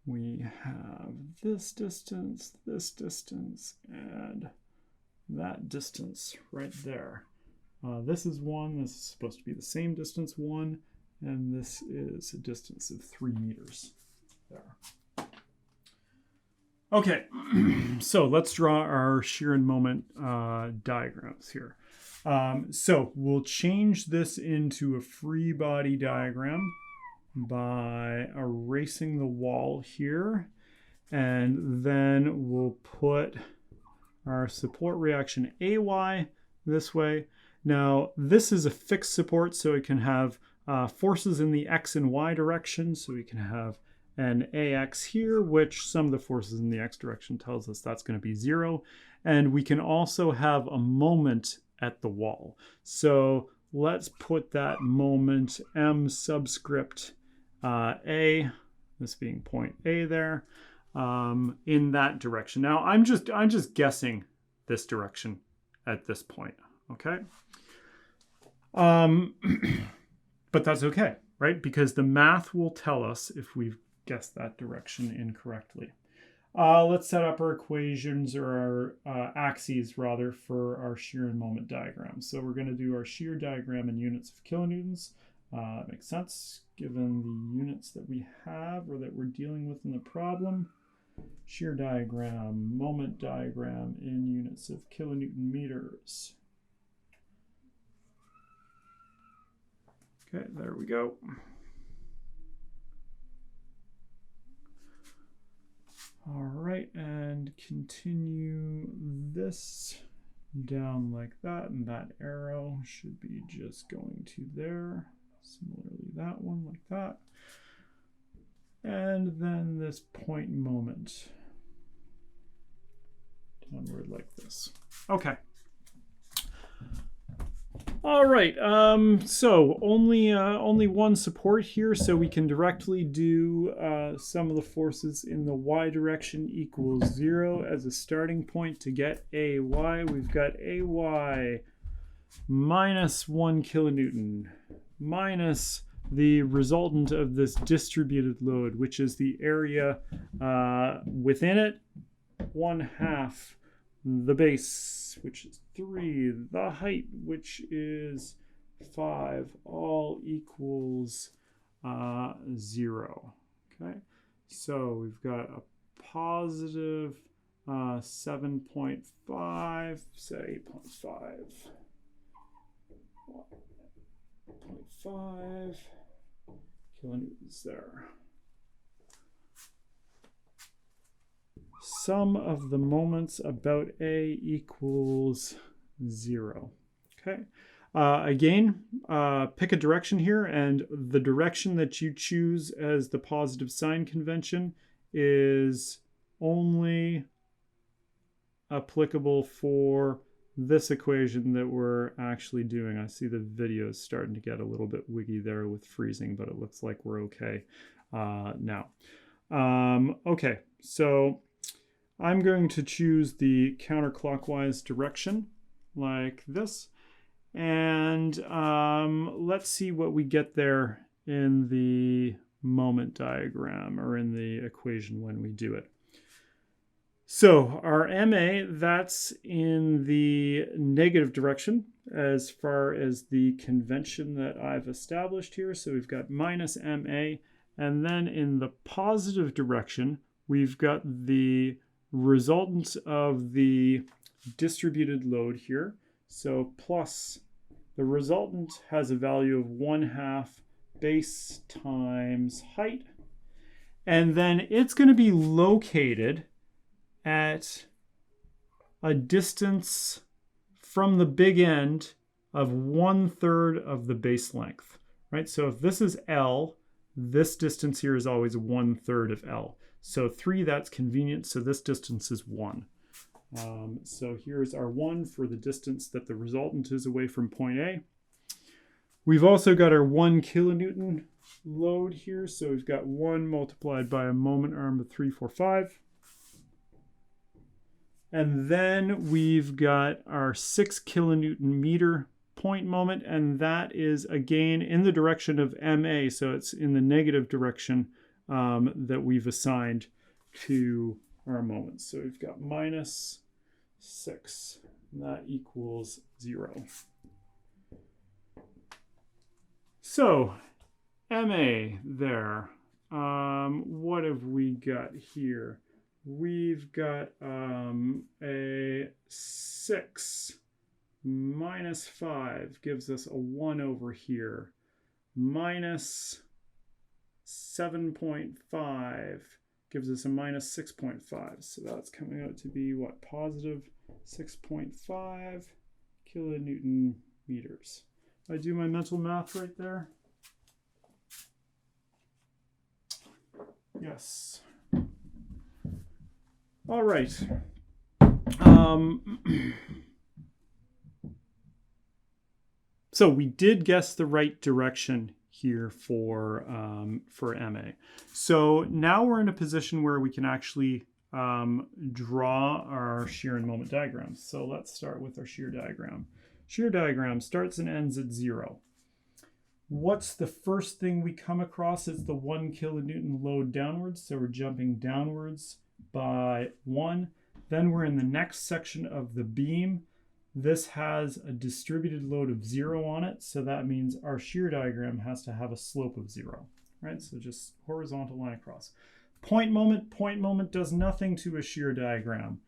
we have this distance, and that distance right there. This is 1, this is supposed to be the same distance, 1, and this is a distance of 3 meters there. Okay, so let's draw our shear and moment diagrams here. So we'll change this into a free body diagram by erasing the wall here, and then we'll put our support reaction AY this way. Now this is a fixed support, so it can have forces in the X and Y direction, so we can have an AX here, which some of the forces in the X direction tells us that's going to be 0, and we can also have a moment at the wall. So let's put that moment M subscript A, this being point A there, in that direction. Now I'm just guessing this direction at this point, okay? But that's okay, right? Because the math will tell us if we've guessed that direction incorrectly. Let's set up our equations, or our axes rather, for our shear and moment diagram. So we're going to do our shear diagram in units of kilonewtons. Makes sense given the units that we have or that we're dealing with in the problem. Shear diagram, moment diagram in units of kilonewton meters. Okay, there we go. All right, and continue this down like that, and that arrow should be just going to there. Similarly, that one like that. And then this point moment downward like this. Okay. All right, so only one support here, so we can directly do sum of the forces in the y direction equals 0 as a starting point to get AY. We've got AY minus 1 kilonewton minus the resultant of this distributed load, which is the area within it, 1/2 the base, which is 3, the height, which is 5, all equals 0. Okay, so we've got a positive 7.5, say 8.5, 0.5 kilonewtons there. Sum of the moments about A equals 0. Okay. Again, pick a direction here, and the direction that you choose as the positive sign convention is only applicable for this equation that we're actually doing. I see the video is starting to get a little bit wiggy there with freezing, but it looks like we're okay now. Okay, so I'm going to choose the counterclockwise direction like this, and let's see what we get there in the moment diagram, or in the equation when we do it. So our MA, that's in the negative direction as far as the convention that I've established here. So we've got minus MA, and then in the positive direction, we've got the resultant of the distributed load here. So plus the resultant has a value of 1/2 base times height. And then it's going to be located at a distance from the big end of 1/3 of the base length, right? So if this is L, this distance here is always 1/3 of L. So 3, that's convenient, so this distance is 1. So here's our 1 for the distance that the resultant is away from point A. We've also got our 1 kilonewton load here, so we've got 1 multiplied by a moment arm of 345. And then we've got our 6 kilonewton meter point moment, and that is again in the direction of MA, so it's in the negative direction that we've assigned to our moments. So we've got minus 6, and that equals 0. So MA there. What have we got here? We've got a 6 minus 5 gives us a 1 over here. Minus 7.5 gives us a minus 6.5. So that's coming out to be what? Positive 6.5 kilonewton meters. I do my mental math right there? Yes. All right. So we did guess the right direction here for MA. So now we're in a position where we can actually draw our shear and moment diagrams. So let's start with our shear diagram. Shear diagram starts and ends at 0. What's the first thing we come across? It's the 1 kilonewton load downwards. So we're jumping downwards by 1. Then we're in the next section of the beam. This has a distributed load of 0 on it. So that means our shear diagram has to have a slope of 0, right? So just horizontal line across. Point moment does nothing to a shear diagram.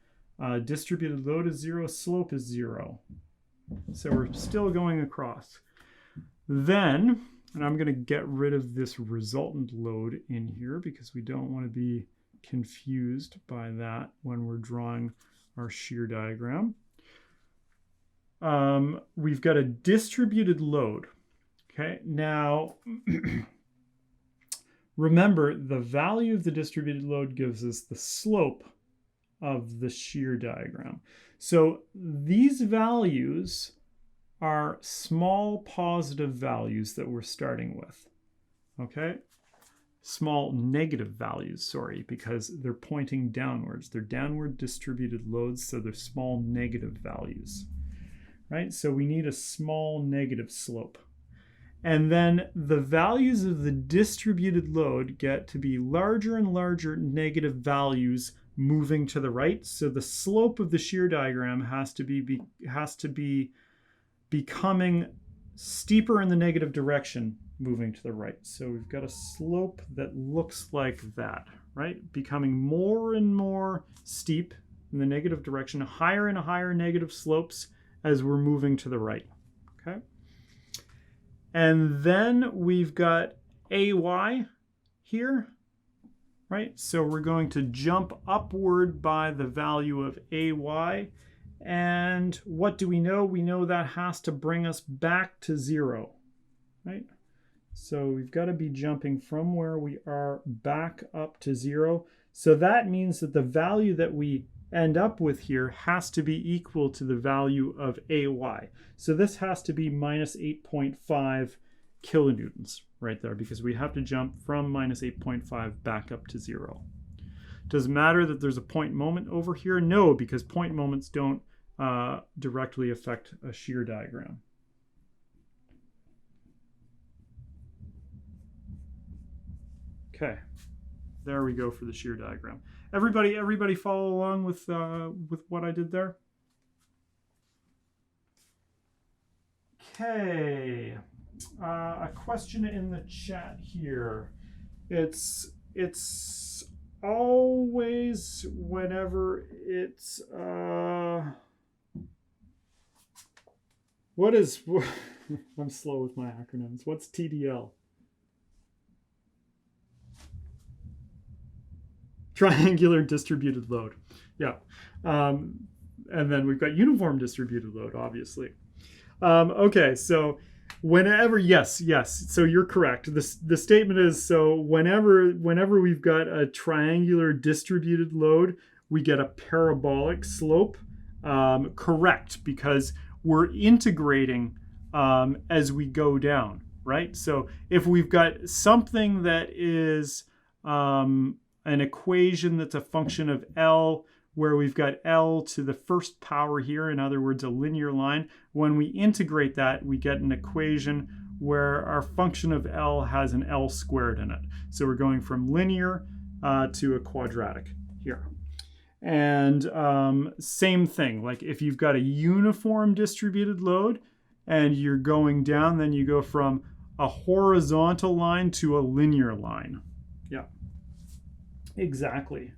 Distributed load is 0, slope is 0. So we're still going across. Then, and I'm going to get rid of this resultant load in here because we don't want to be confused by that when we're drawing our shear diagram. We've got a distributed load. Okay, now remember the value of the distributed load gives us the slope of the shear diagram. So these values are small positive values that we're starting with. Okay? Small negative values, sorry, because they're pointing downwards. They're downward distributed loads, so they're small negative values. Right? So we need a small negative slope. And then the values of the distributed load get to be larger and larger negative values moving to the right. So the slope of the shear diagram has to be becoming steeper in the negative direction moving to the right. So we've got a slope that looks like that, right? Becoming more and more steep in the negative direction, higher and higher negative slopes as we're moving to the right, okay? And then we've got AY here, right? So we're going to jump upward by the value of AY. And what do we know? We know that has to bring us back to 0, right? So we've got to be jumping from where we are back up to 0. So that means that the value that we end up with here has to be equal to the value of AY. So this has to be minus 8.5 kilonewtons right there, because we have to jump from minus 8.5 back up to 0. Does it matter that there's a point moment over here? No, because point moments don't directly affect a shear diagram. Okay, there we go for the shear diagram. Everybody follow along with what I did there? Okay, a question in the chat here. It's always whenever it's what is I'm slow with my acronyms. What's TDL? Triangular distributed load. Yeah. And then we've got uniform distributed load, obviously. Okay, so whenever, yes. So you're correct. The statement is, so whenever we've got a triangular distributed load, we get a parabolic slope. Correct, because we're integrating as we go down, right? So if we've got something that is an equation that's a function of L, where we've got L to the first power here, in other words, a linear line. When we integrate that, we get an equation where our function of L has an L squared in it. So we're going from linear to a quadratic here. And same thing, like if you've got a uniform distributed load and you're going down, then you go from a horizontal line to a linear line. Yeah, exactly.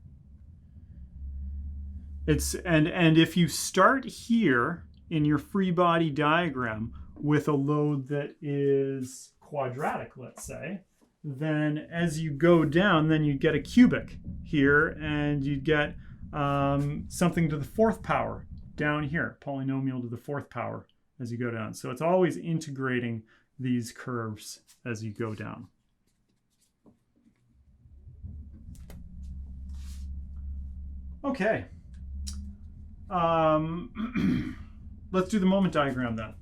And if you start here in your free body diagram with a load that is quadratic, let's say, then as you go down, then you get a cubic here, and you get something to the fourth power down here, polynomial to the fourth power as you go down. So it's always integrating these curves as you go down. Okay. Let's do the moment diagram then.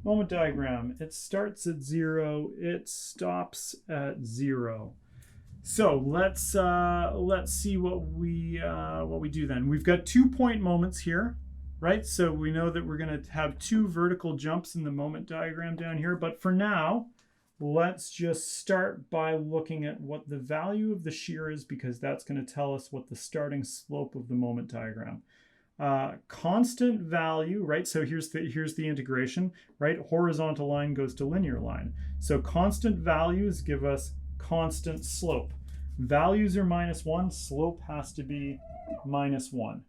Moment diagram, it starts at 0, it stops at 0. So let's see what we do then. We've got 2-point moments here, right? So we know that we're going to have 2 vertical jumps in the moment diagram down here. But for now, let's just start by looking at what the value of the shear is, because that's going to tell us what the starting slope of the moment diagram. Constant value, right? So here's the integration, right? Horizontal line goes to linear line. So constant values give us constant slope. Values are -1, slope has to be -1.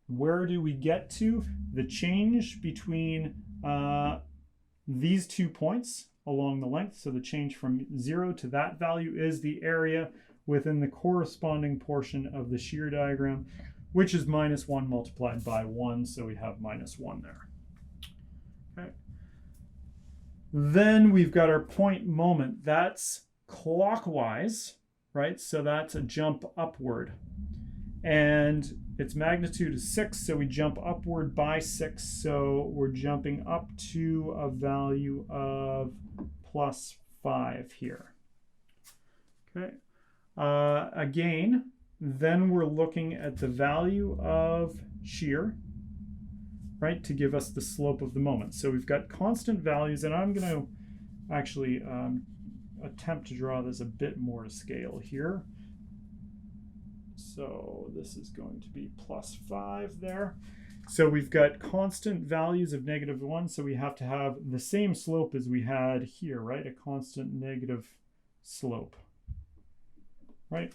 Where do we get to? The change between these 2 points along the length, so the change from 0 to that value is the area within the corresponding portion of the shear diagram, which is -1 multiplied by 1, so we have -1 there. Okay. Then we've got our point moment. That's clockwise, right? So that's a jump upward. And its magnitude is 6, so we jump upward by 6, so we're jumping up to a value of +5 here. Okay. Again, then we're looking at the value of shear, right, to give us the slope of the moment. So we've got constant values, and I'm going to actually attempt to draw this a bit more to scale here. So this is going to be +5 there. So we've got constant values of -1, so we have to have the same slope as we had here, right? A constant negative slope, right?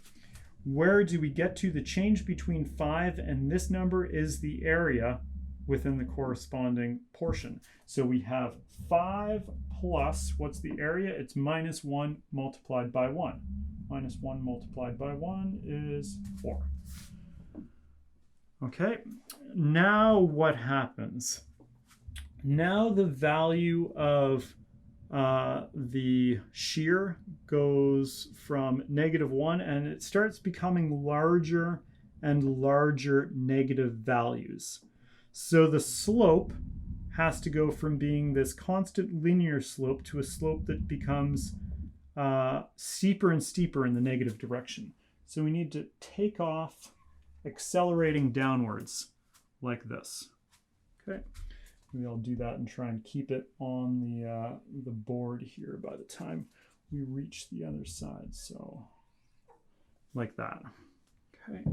Where do we get to? The change between 5 and this number is the area within the corresponding portion. So we have 5 plus, what's the area? It's -1 multiplied by 1. -1 multiplied by 1 is 4. Okay, now what happens? Now the value of the shear goes from -1, and it starts becoming larger and larger negative values. So the slope has to go from being this constant linear slope to a slope that becomes steeper and steeper in the negative direction. So we need to take off, accelerating downwards like this. Okay. Maybe I'll do that and try and keep it on the board here by the time we reach the other side. So like that. Okay.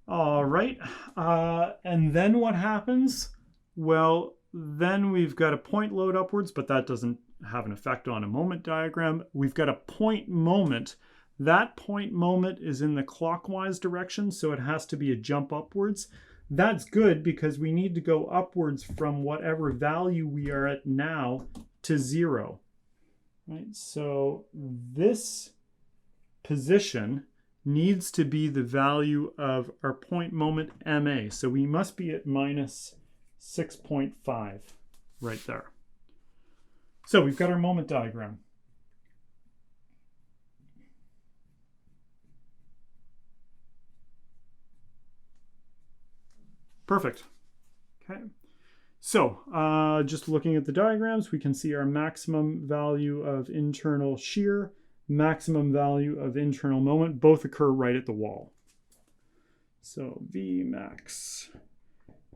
All right. And then what happens? Well, then we've got a point load upwards, but that doesn't have an effect on a moment diagram. We've got a point moment. That point moment is in the clockwise direction, so it has to be a jump upwards. That's good because we need to go upwards from whatever value we are at now to 0. Right? So this position needs to be the value of our point moment MA. So we must be at -6.5 right there. So we've got our moment diagram. Perfect. Okay. So just looking at the diagrams, we can see our maximum value of internal shear. maximum value of internal moment. Both occur right at the wall. So V max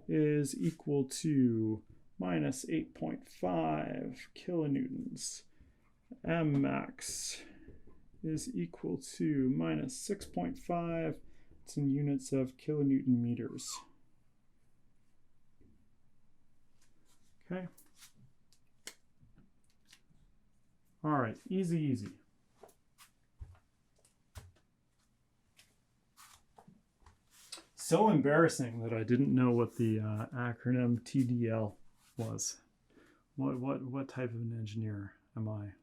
is equal to minus 8.5 kilonewtons. M max is equal to minus 6.5. It's in units of kilonewton meters. Okay. All right, easy, easy. So embarrassing that I didn't know what the acronym TDL was. What type of an engineer am I?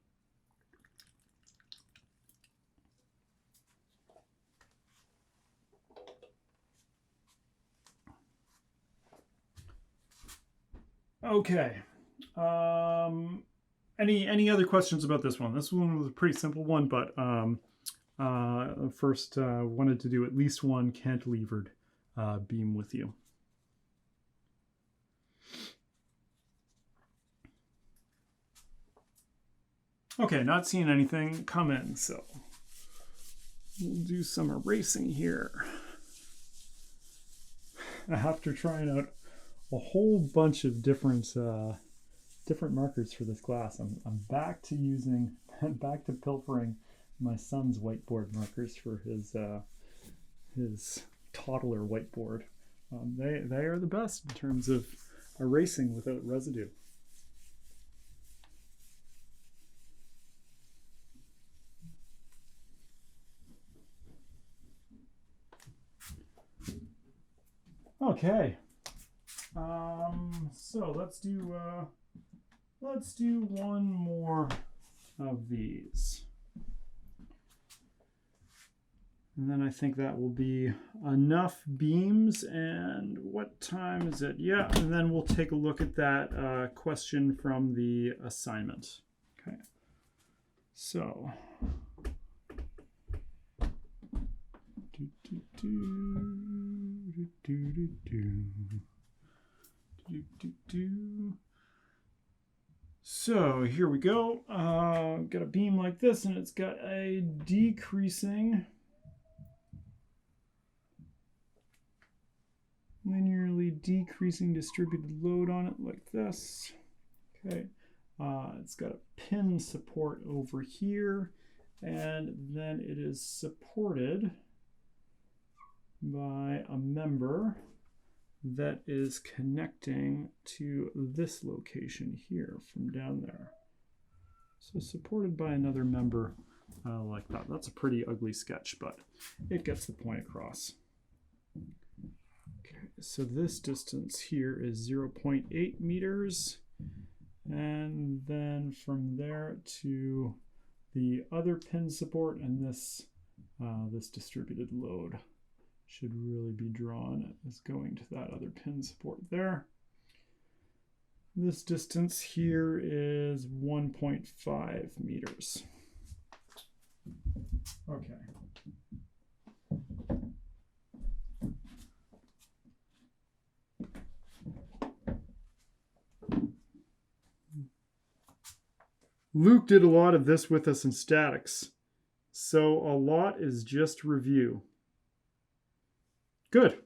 Okay. Any other questions about this one? This one was a pretty simple one, but first wanted to do at least one cantilevered beam with you. Okay, not seeing anything come in, so we'll do some erasing here. After trying out a whole bunch of different markers for this class, I'm back to pilfering my son's whiteboard markers for his toddler whiteboard. They are the best in terms of erasing without residue. Okay. So let's do one more of these. And then I think that will be enough beams. And what time is it? Yeah, and then we'll take a look at that question from the assignment. Okay. So. So here we go. Got a beam like this, and it's got a linearly decreasing distributed load on it like this. Okay. It's got a pin support over here, and then it is supported by a member that is connecting to this location here from down there. So supported by another member like that. That's a pretty ugly sketch, but it gets the point across. Okay, so this distance here is 0.8 meters. And then from there to the other pin support and this distributed load should really be drawn as going to that other pin support there. This distance here is 1.5 meters. Okay. Luke did a lot of this with us in statics, so a lot is just review. Good.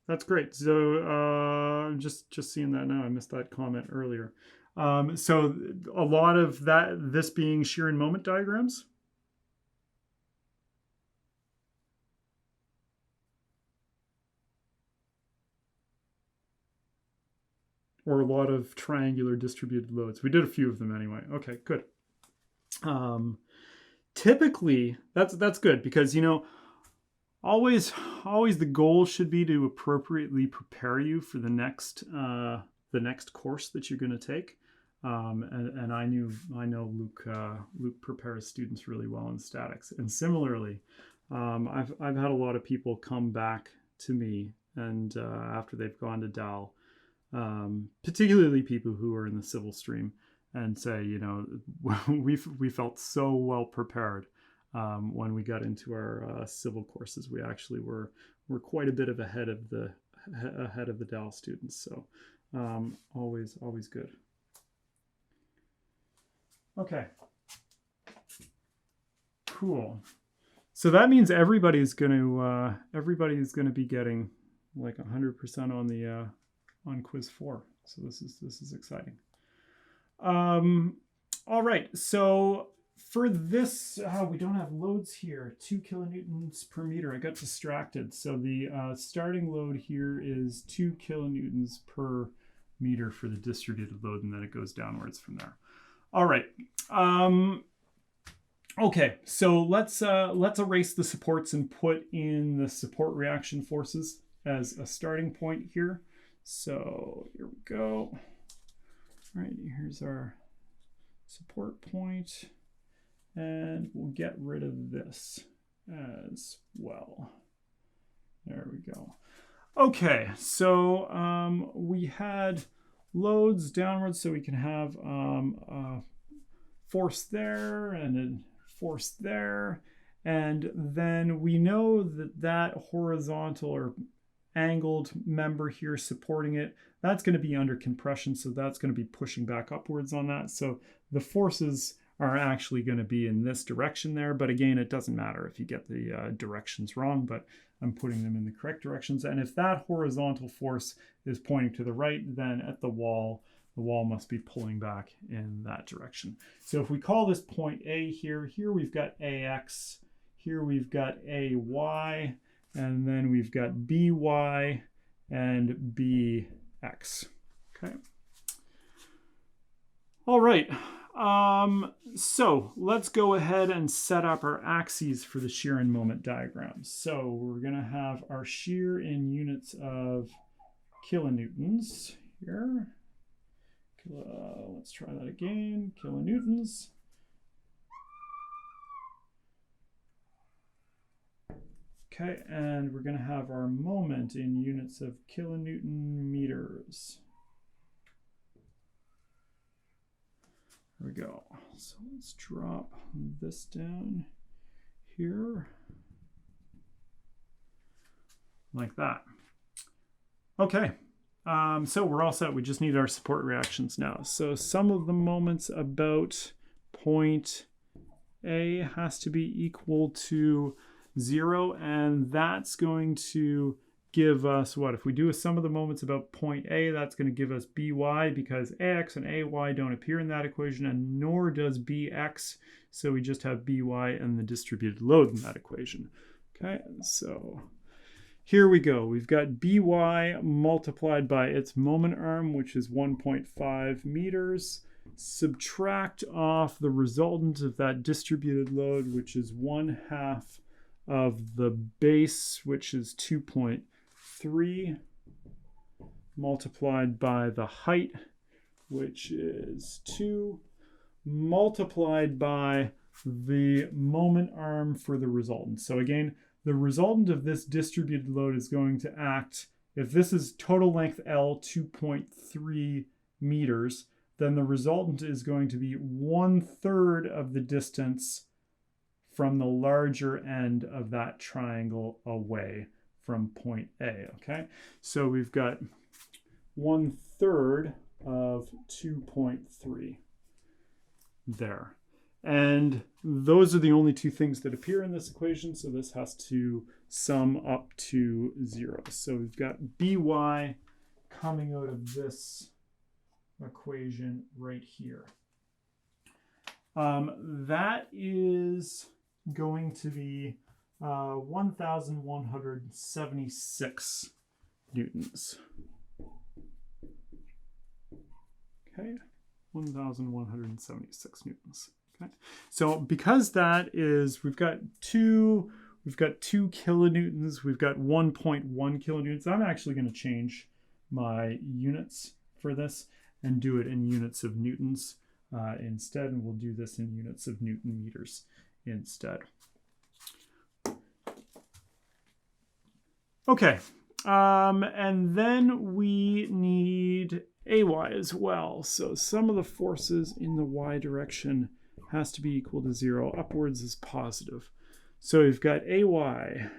That's great. So just seeing that now. I missed that comment earlier. So a lot of this being shear and moment diagrams. Or a lot of triangular distributed loads. We did a few of them anyway. Okay, good. Typically, that's good because, always the goal should be to appropriately prepare you for the next course that you're going to take. And I know Luke prepares students really well in statics. And similarly, I've had a lot of people come back to me and after they've gone to DAL, particularly people who are in the civil stream, and say, we felt so well prepared when we got into our civil courses. We actually were quite a bit of ahead of the DAL students. So always good. Okay. cool. So that means everybody's going to be getting like 100% on the on quiz 4. So this is exciting. All right. So for this, we don't have loads here. 2 kilonewtons per meter. I got distracted. So the starting load here is 2 kilonewtons per meter for the distributed load, and then it goes downwards from there. All right. Okay, so let's erase the supports and put in the support reaction forces as a starting point here. So here we go. All right, here's our support point, and we'll get rid of this as well. There we go. Okay, so we had loads downwards, so we can have a force there and a force there, and then we know that that horizontal or angled member here supporting it, that's going to be under compression, so that's going to be pushing back upwards on that. So the forces are actually going to be in this direction there, but again, it doesn't matter if you get the directions wrong, but I'm putting them in the correct directions. And if that horizontal force is pointing to the right, then at the wall must be pulling back in that direction. So if we call this point A here we've got AX, here we've got AY, and then we've got BY and BX. Okay. All right. So let's go ahead and set up our axes for the shear and moment diagram. So we're going to have our shear in units of kilonewtons here. Let's try that again. Kilonewtons. Okay, and we're going to have our moment in units of kilonewton meters. There we go. So let's drop this down here like that. Okay. So we're all set. We just need our support reactions now. So sum of the moments about point A has to be equal to 0, and that's going to give us what? If we do a sum of the moments about point A, that's going to give us BY, because AX and AY don't appear in that equation, and nor does BX. So we just have BY and the distributed load in that equation. Okay, so here we go. We've got BY multiplied by its moment arm, which is 1.5 meters. Subtract off the resultant of that distributed load, which is 1/2 of the base, which is 2.3, multiplied by the height, which is 2, multiplied by the moment arm for the resultant. So again, the resultant of this distributed load is going to act, if this is total length L, 2.3 meters, then the resultant is going to be 1/3 of the distance from the larger end of that triangle away from point A, okay? So we've got 1/3 of 2.3 there. And those are the only two things that appear in this equation, so this has to sum up to 0. So we've got BY coming out of this equation right here. That is going to be 1,176 newtons. Okay, 1,176 newtons. Okay, so because that is, we've got two kilonewtons, we've got 1.1 kilonewtons. I'm actually going to change my units for this and do it in units of newtons instead, and we'll do this in units of Newton meters instead. Okay, and then we need AY as well. So sum of the forces in the Y direction has to be equal to 0. Upwards is positive. So we've got AY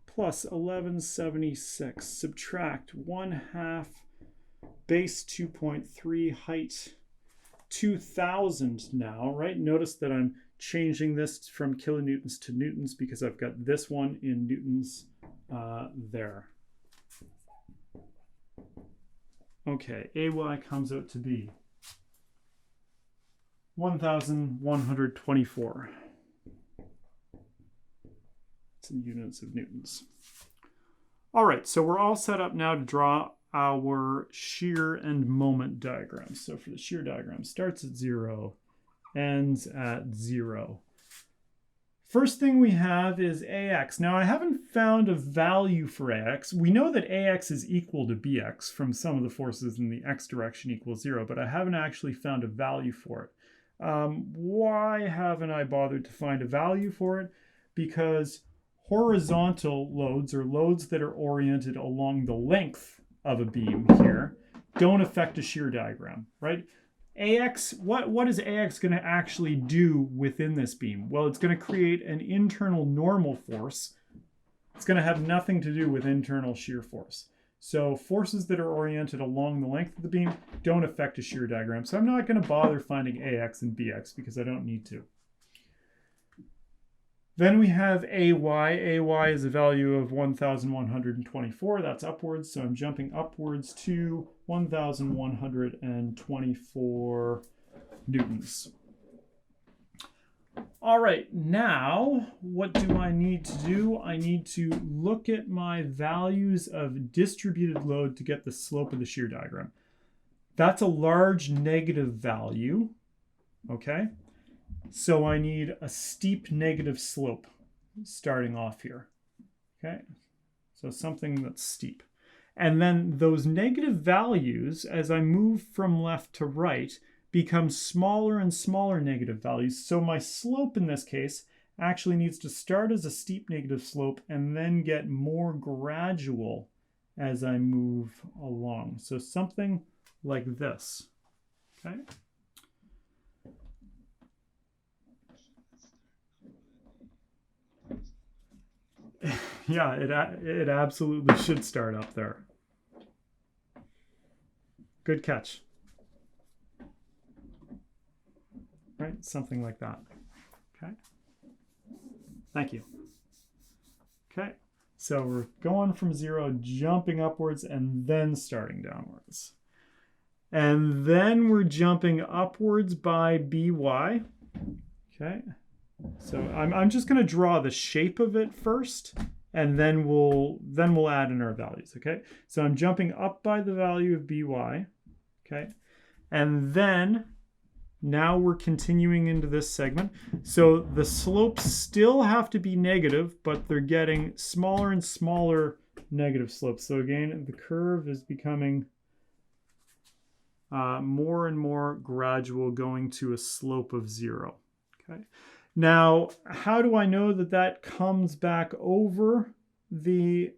plus 1176, subtract 1/2 base 2.3, height 2000 now, right? Notice that I'm changing this from kilonewtons to newtons because I've got this one in newtons there. Okay, AY comes out to be 1,124. It's in units of newtons. All right, so we're all set up now to draw our shear and moment diagram. So for the shear diagram, starts at 0, ends at 0. First thing we have is AX. Now I haven't found a value for AX. We know that AX is equal to BX from some of the forces in the X direction equals 0, but I haven't actually found a value for it. Why haven't I bothered to find a value for it? Because horizontal loads, or loads that are oriented along the length of a beam here, don't affect a shear diagram, right? AX, what is AX going to actually do within this beam? Well, it's going to create an internal normal force. It's going to have nothing to do with internal shear force. So forces that are oriented along the length of the beam don't affect a shear diagram. So I'm not going to bother finding AX and BX because I don't need to. Then we have AY. AY is a value of 1,124. That's upwards. So I'm jumping upwards to 1,124 newtons. All right, now what do I need to do? I need to look at my values of distributed load to get the slope of the shear diagram. That's a large negative value, okay? So I need a steep negative slope starting off here, okay? So something that's steep. And then those negative values, as I move from left to right, become smaller and smaller negative values. So my slope in this case actually needs to start as a steep negative slope and then get more gradual as I move along. So something like this, okay? Yeah, it absolutely should start up there. Good catch. Right, something like that. Okay. Thank you. Okay, so we're going from 0, jumping upwards, and then starting downwards. And then we're jumping upwards by BY. Okay. So I'm just going to draw the shape of it first, and then we'll add in our values, okay? So I'm jumping up by the value of BY, okay? And then now we're continuing into this segment. So the slopes still have to be negative, but they're getting smaller and smaller negative slopes. So again, the curve is becoming more and more gradual, going to a slope of 0, okay? Now, how do I know that that comes back over the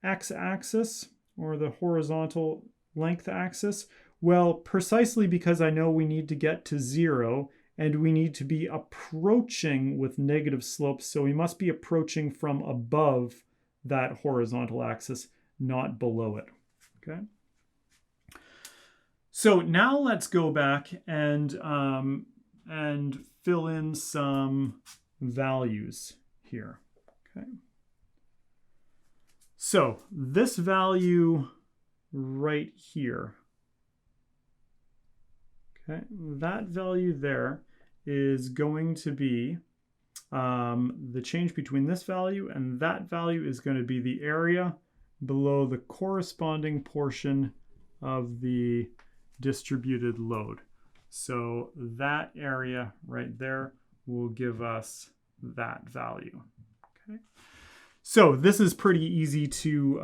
x-axis or the horizontal length axis? Well, precisely because I know we need to get to 0 and we need to be approaching with negative slopes. So we must be approaching from above that horizontal axis, not below it, okay? So now let's go back and fill in some values here, okay? So this value right here, okay, that value there is going to be the change between this value and that value is going to be the area below the corresponding portion of the distributed load. So that area right there will give us that value. Okay. So this is pretty easy to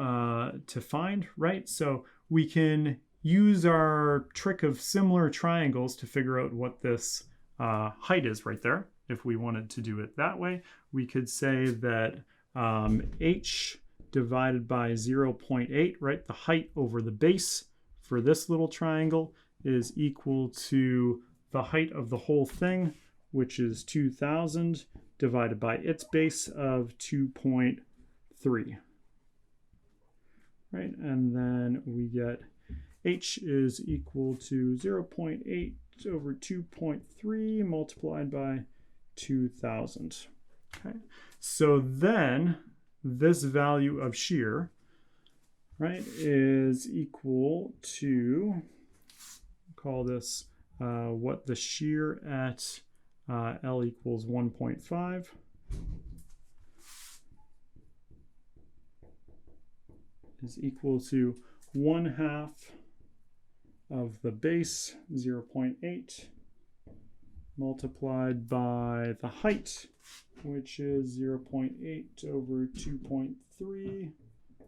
find, right? So we can use our trick of similar triangles to figure out what this height is right there. If we wanted to do it that way, we could say that h divided by 0.8, right? The height over the base for this little triangle is equal to the height of the whole thing, which is 2,000, divided by its base of 2.3. Right, and then we get h is equal to 0.8 over 2.3 multiplied by 2000. Okay, so then this value of shear, right, is equal to, call this what the shear at L equals 1.5 is equal to 1/2 of the base, 0.8, multiplied by the height, which is 0.8 over 2.3,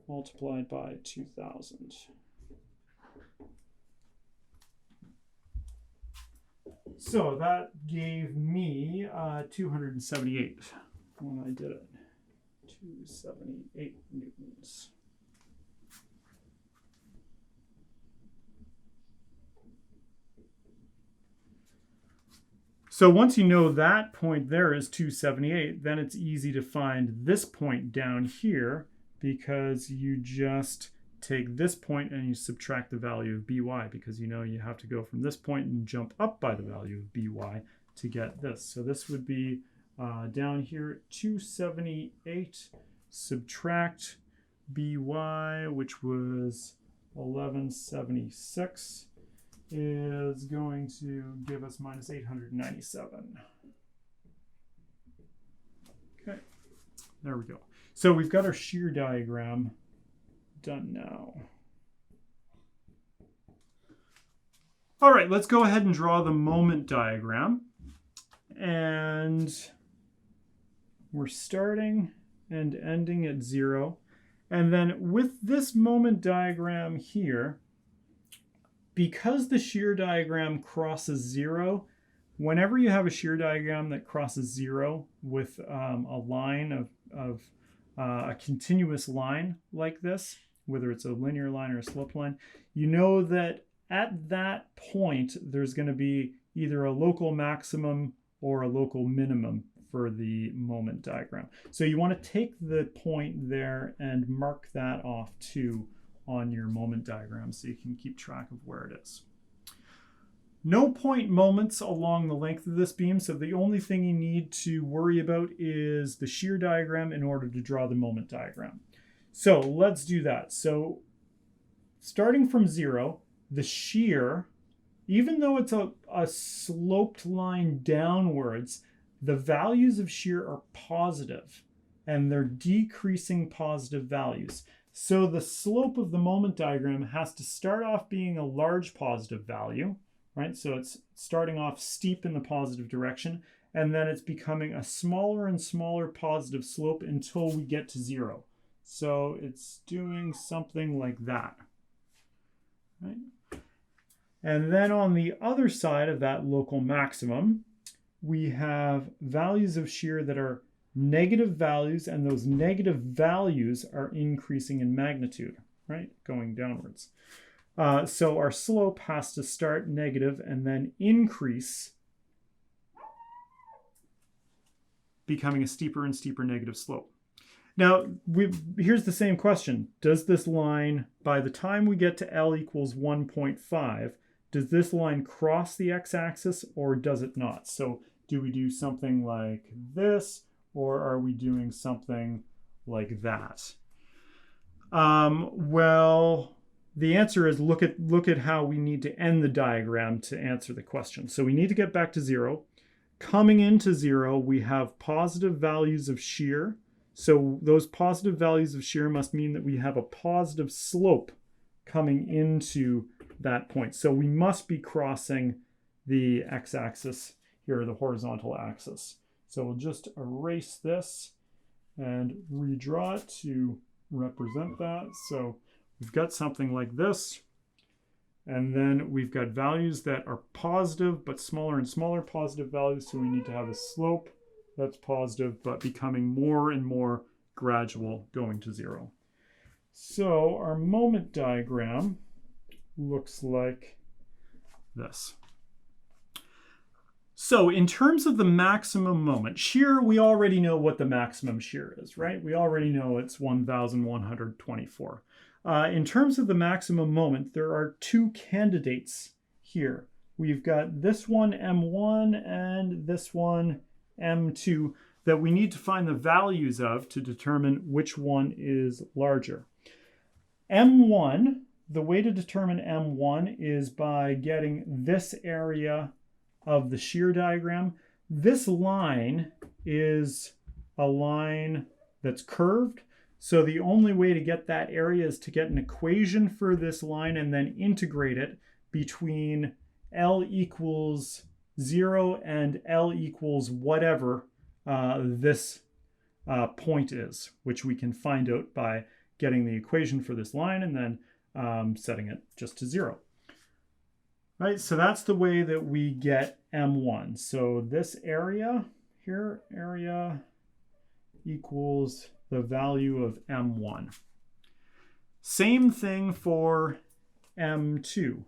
multiplied by 2000. So that gave me 278 when I did it. 278 newtons. So once you know that point there is 278, then it's easy to find this point down here, because you just take this point and you subtract the value of by, because you know you have to go from this point and jump up by the value of by to get this. So this would be down here 278 subtract by, which was 1176, is going to give us minus 897. Okay, there we go. So we've got our shear diagram done now. All right, let's go ahead and draw the moment diagram. And we're starting and ending at 0. And then with this moment diagram here, because the shear diagram crosses 0, whenever you have a shear diagram that crosses 0 with a line of a continuous line like this, whether it's a linear line or a sloped line, you know that at that point there's going to be either a local maximum or a local minimum for the moment diagram. So you want to take the point there and mark that off too on your moment diagram so you can keep track of where it is. No point moments along the length of this beam, so the only thing you need to worry about is the shear diagram in order to draw the moment diagram. So let's do that. So starting from 0, the shear, even though it's a sloped line downwards, the values of shear are positive, and they're decreasing positive values. So the slope of the moment diagram has to start off being a large positive value, right? So it's starting off steep in the positive direction, and then it's becoming a smaller and smaller positive slope until we get to 0. So it's doing something like that, right? And then on the other side of that local maximum, we have values of shear that are negative values, and those negative values are increasing in magnitude, right? Going downwards. So our slope has to start negative and then increase, becoming a steeper and steeper negative slope. Now, here's the same question. Does this line, by the time we get to L equals 1.5, does this line cross the x-axis or does it not? So do we do something like this, or are we doing something like that? Well, the answer is look at how we need to end the diagram to answer the question. So we need to get back to 0. Coming into 0, we have positive values of shear. So those positive values of shear must mean that we have a positive slope coming into that point. So we must be crossing the x-axis here, the horizontal axis. So we'll just erase this and redraw it to represent that. So we've got something like this. And then we've got values that are positive, but smaller and smaller positive values. So we need to have a slope that's positive, but becoming more and more gradual, going to 0. So our moment diagram looks like this. So in terms of the maximum moment, shear, we already know what the maximum shear is, right? We already know it's 1,124. In terms of the maximum moment, there are 2 candidates here. We've got this one, M1, and this one, M2 that we need to find the values of to determine which one is larger. M1, the way to determine M1 is by getting this area of the shear diagram. This line is a line that's curved. So the only way to get that area is to get an equation for this line and then integrate it between L equals 0 and L equals whatever this point is, which we can find out by getting the equation for this line and then setting it just to 0. Right, so that's the way that we get M1. So this area here, area equals the value of M1. Same thing for M2,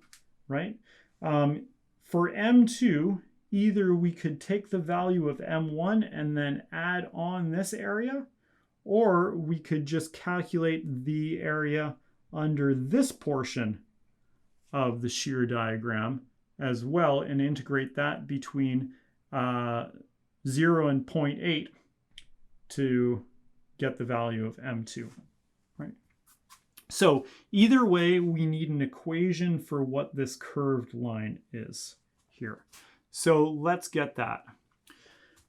right? For M2, either we could take the value of M1 and then add on this area, or we could just calculate the area under this portion of the shear diagram as well and integrate that between 0 and 0.8 to get the value of M2, right? So either way, we need an equation for what this curved line is here. So let's get that.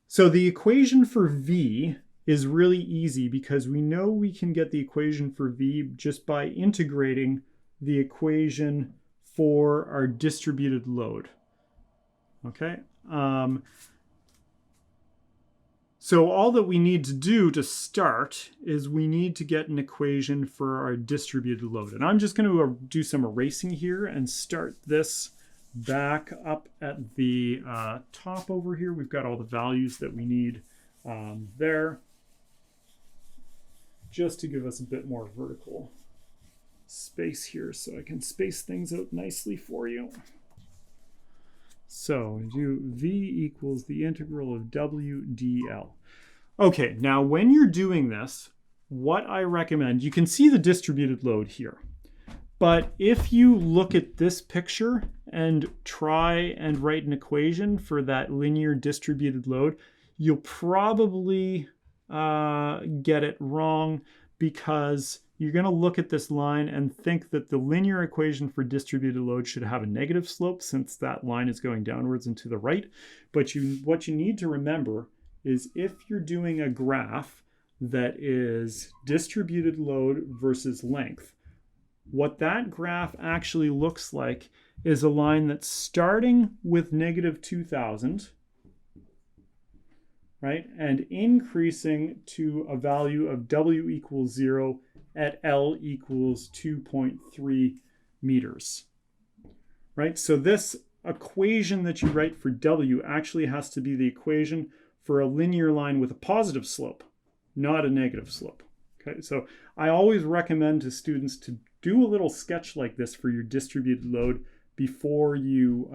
So the equation for V is really easy because we know we can get the equation for V just by integrating the equation for our distributed load. Okay. So all that we need to do to start is we need to get an equation for our distributed load. And I'm just going to do some erasing here and start this back up at the top over here. We've got all the values that we need there, just to give us a bit more vertical space here so I can space things out nicely for you. So we do V equals the integral of W dL. Okay, now when you're doing this, what I recommend, you can see the distributed load here. But if you look at this picture and try and write an equation for that linear distributed load, you'll probably get it wrong because you're going to look at this line and think that the linear equation for distributed load should have a negative slope since that line is going downwards and to the right. But what you need to remember is if you're doing a graph that is distributed load versus length, what that graph actually looks like is a line that's starting with negative 2,000, right, and increasing to a value of W equals 0 at L equals 2.3 meters, right? So this equation that you write for W actually has to be the equation for a linear line with a positive slope, not a negative slope. Okay, so I always recommend to students to do a little sketch like this for your distributed load before you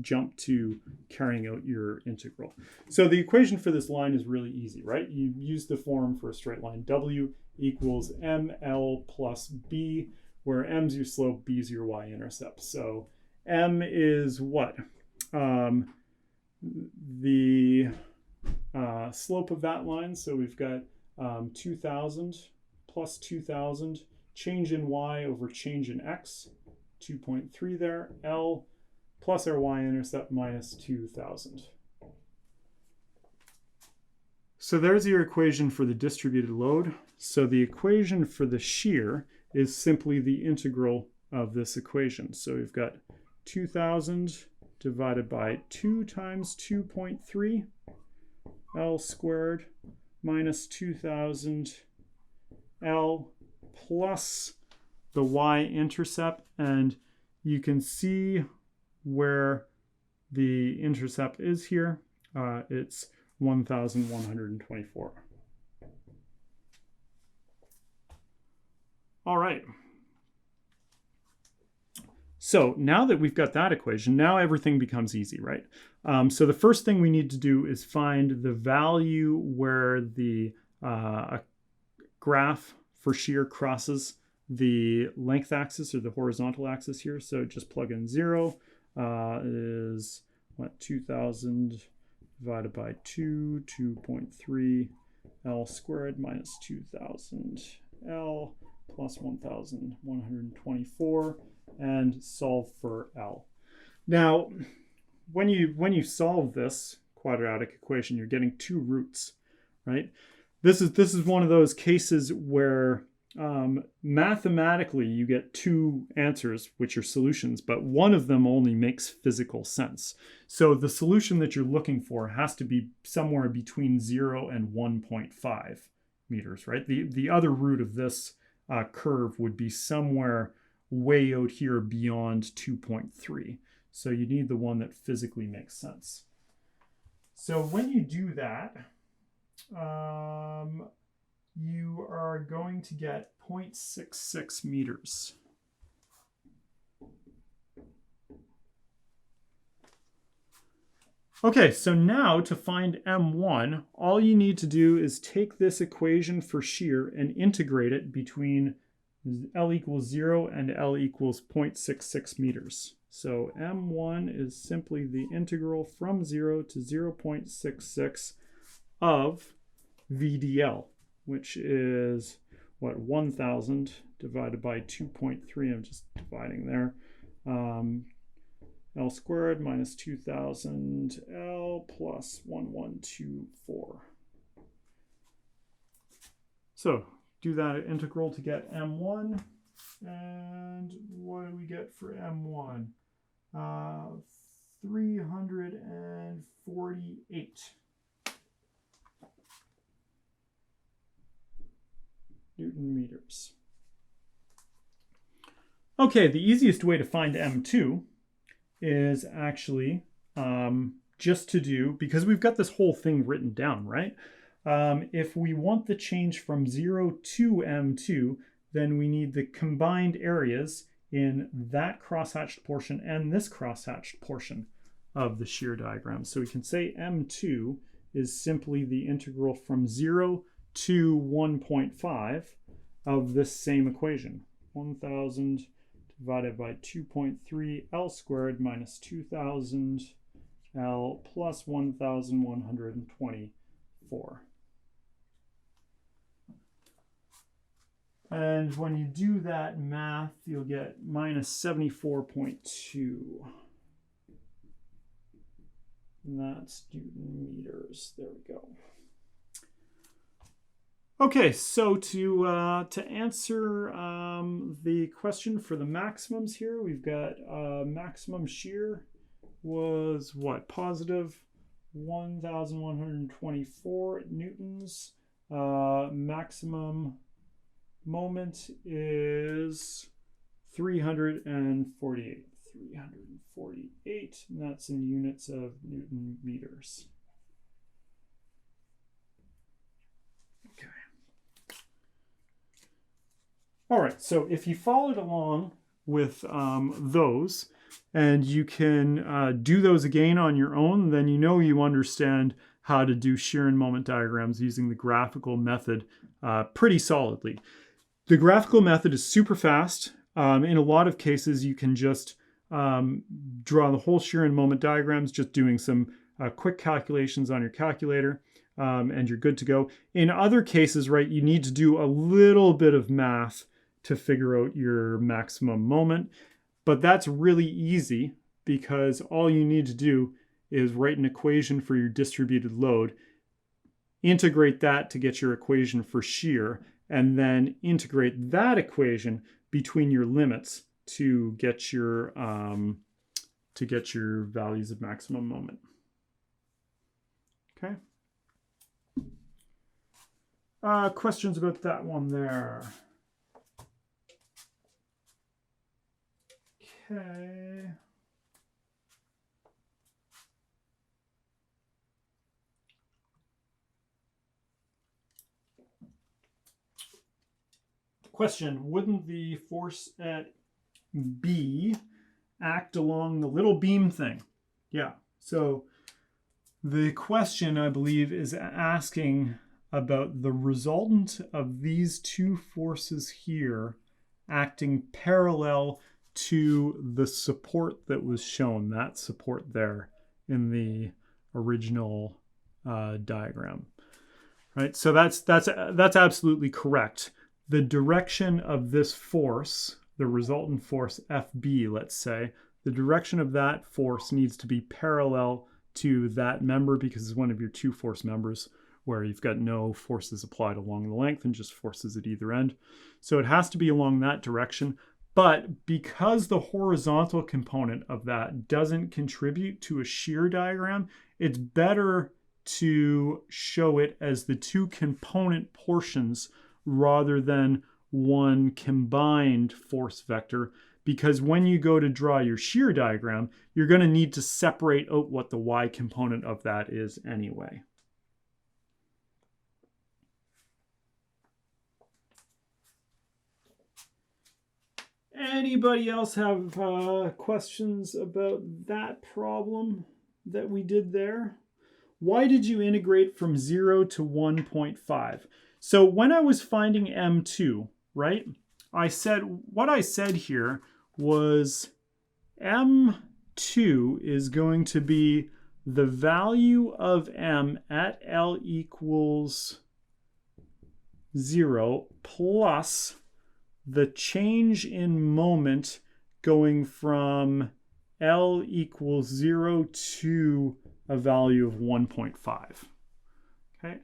jump to carrying out your integral. So the equation for this line is really easy, right? You use the form for a straight line. W equals ML plus B, where M's your slope, B's your y-intercept. So M is what? The slope of that line. So we've got 2,000 plus 2,000, change in y over change in x, 2.3 there, L plus our y-intercept minus 2,000. So there's your equation for the distributed load. So the equation for the shear is simply the integral of this equation. So we've got 2,000 divided by 2 times 2.3, L squared minus 2,000 L plus the y-intercept, and you can see where the intercept is here. It's 1,124. All right. So now that we've got that equation, now everything becomes easy, right? So the first thing we need to do is find the value where the graph for shear crosses the length axis or the horizontal axis here. So just plug in 0 is what, 2,000 divided by 2.3 L squared minus 2000 L plus 1124, and solve for L. Now, when you solve this quadratic equation, you're getting two roots, right? This is one of those cases where mathematically you get two answers, which are solutions, but one of them only makes physical sense. So the solution that you're looking for has to be somewhere between 0 and 1.5 meters, right? The other root of this curve would be somewhere way out here beyond 2.3. So you need the one that physically makes sense. So when you do that, you are going to get 0.66 meters. Okay, so now to find M1, all you need to do is take this equation for shear and integrate it between L equals 0 and L equals 0.66 meters. So M1 is simply the integral from 0 to 0.66 of VDL, which is what, 1000 divided by 2.3. I'm just dividing there. L squared minus 2000 L plus 1124. So do that integral to get M1. And what do we get for M1? 348 Newton meters. Okay, the easiest way to find M2 is actually just to do, because we've got this whole thing written down, right? If we want the change from 0 to M2, then we need the combined areas in that crosshatched portion and this crosshatched portion of the shear diagram. So we can say M2 is simply the integral from 0 to 1.5 of this same equation. 1000 divided by 2.3 L squared minus 2000 L plus 1124. And when you do that math, you'll get minus 74.2. And that's Newton meters. There we go. Okay, so to answer the question for the maximums here, we've got maximum shear was what? Positive 1,124 newtons. Maximum moment is 348. 348, and that's in units of Newton meters. Okay. All right, so if you followed along with those, and you can do those again on your own, then you know you understand how to do shear and moment diagrams using the graphical method pretty solidly. The graphical method is super fast. In a lot of cases, you can just draw the whole shear and moment diagrams, just doing some quick calculations on your calculator, and you're good to go. In other cases, right, you need to do a little bit of math to figure out your maximum moment, but that's really easy because all you need to do is write an equation for your distributed load, integrate that to get your equation for shear, and then integrate that equation between your limits to get your values of maximum moment. Okay. Questions about that one there? Okay. Question, wouldn't the force at B act along the little beam thing? Yeah, so the question, I believe, is asking about the resultant of these two forces here acting parallel to the support that was shown, that support there in the original diagram. Right, so that's absolutely correct. The direction of this force, the resultant force FB, let's say, the direction of that force needs to be parallel to that member because it's one of your two force members where you've got no forces applied along the length and just forces at either end. So it has to be along that direction. But because the horizontal component of that doesn't contribute to a shear diagram, it's better to show it as the two component portions rather than one combined force vector, because when you go to draw your shear diagram, you're going to need to separate out what the y component of that is anyway. Anybody else have questions about that problem that we did there? Why did you integrate from 0 to 1.5? So when I was finding M2, right, what I said here was M2 is going to be the value of M at L equals 0 plus the change in moment going from L equals 0 to a value of 1.5. Okay.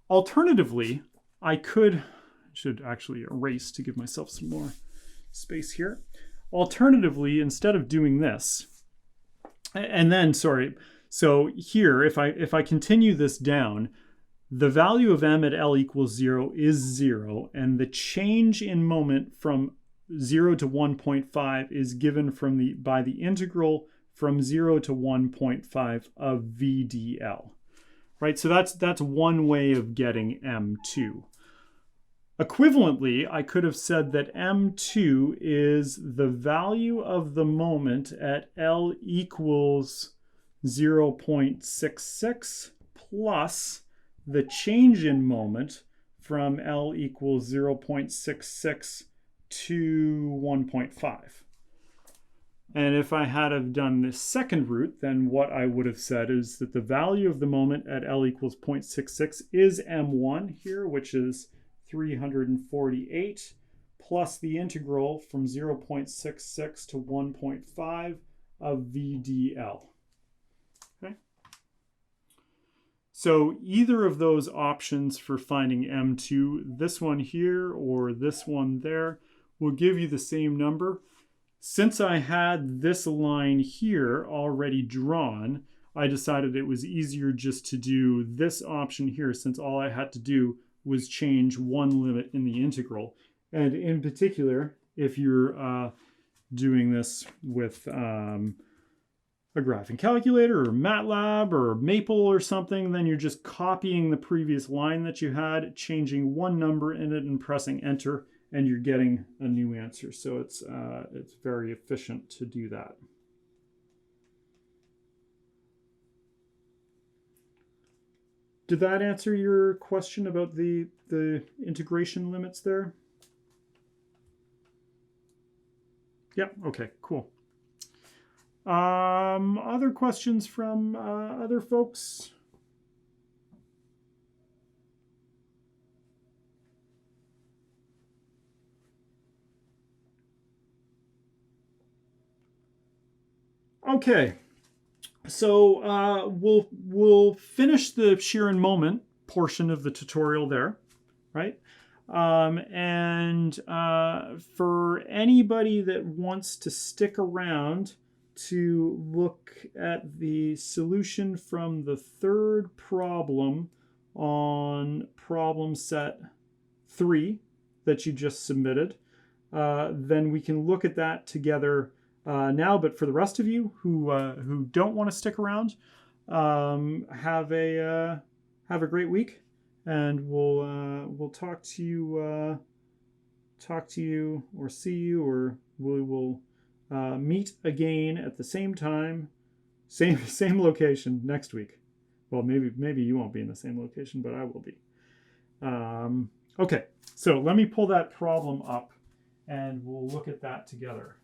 Alternatively, I should actually erase to give myself some more space here. Alternatively, instead of doing this, and then, sorry, so here, if I continue this down, the value of M at L equals 0 is 0, and the change in moment from 0 to 1.5 is given by the integral from 0 to 1.5 of VDL. Right, so that's one way of getting M2. Equivalently, I could have said that M2 is the value of the moment at L equals 0.66 plus the change in moment from L equals 0.66 to 1.5. And if I had have done this second route, then what I would have said is that the value of the moment at L equals 0.66 is M1 here, which is 348, plus the integral from 0.66 to 1.5 of VDL. Okay. So either of those options for finding M2, this one here or this one there, will give you the same number. Since I had this line here already drawn, I decided it was easier just to do this option here, since all I had to do was change one limit in the integral. And in particular, if you're doing this with a graphing calculator or MATLAB or Maple or something, then you're just copying the previous line that you had, changing one number in it and pressing enter, and you're getting a new answer. So it's very efficient to do that. Did that answer your question about the integration limits there? Yep, okay, cool. Other questions from other folks? Okay, so we'll finish the shear and moment portion of the tutorial there, right? For anybody that wants to stick around to look at the solution from the third problem on problem set 3 that you just submitted, then we can look at that together now. But for the rest of you who don't want to stick around, have a great week, and we'll talk to you or see you, or we will meet again at the same time, same location next week. Well, maybe you won't be in the same location, but I will be. Okay, so let me pull that problem up and we'll look at that together.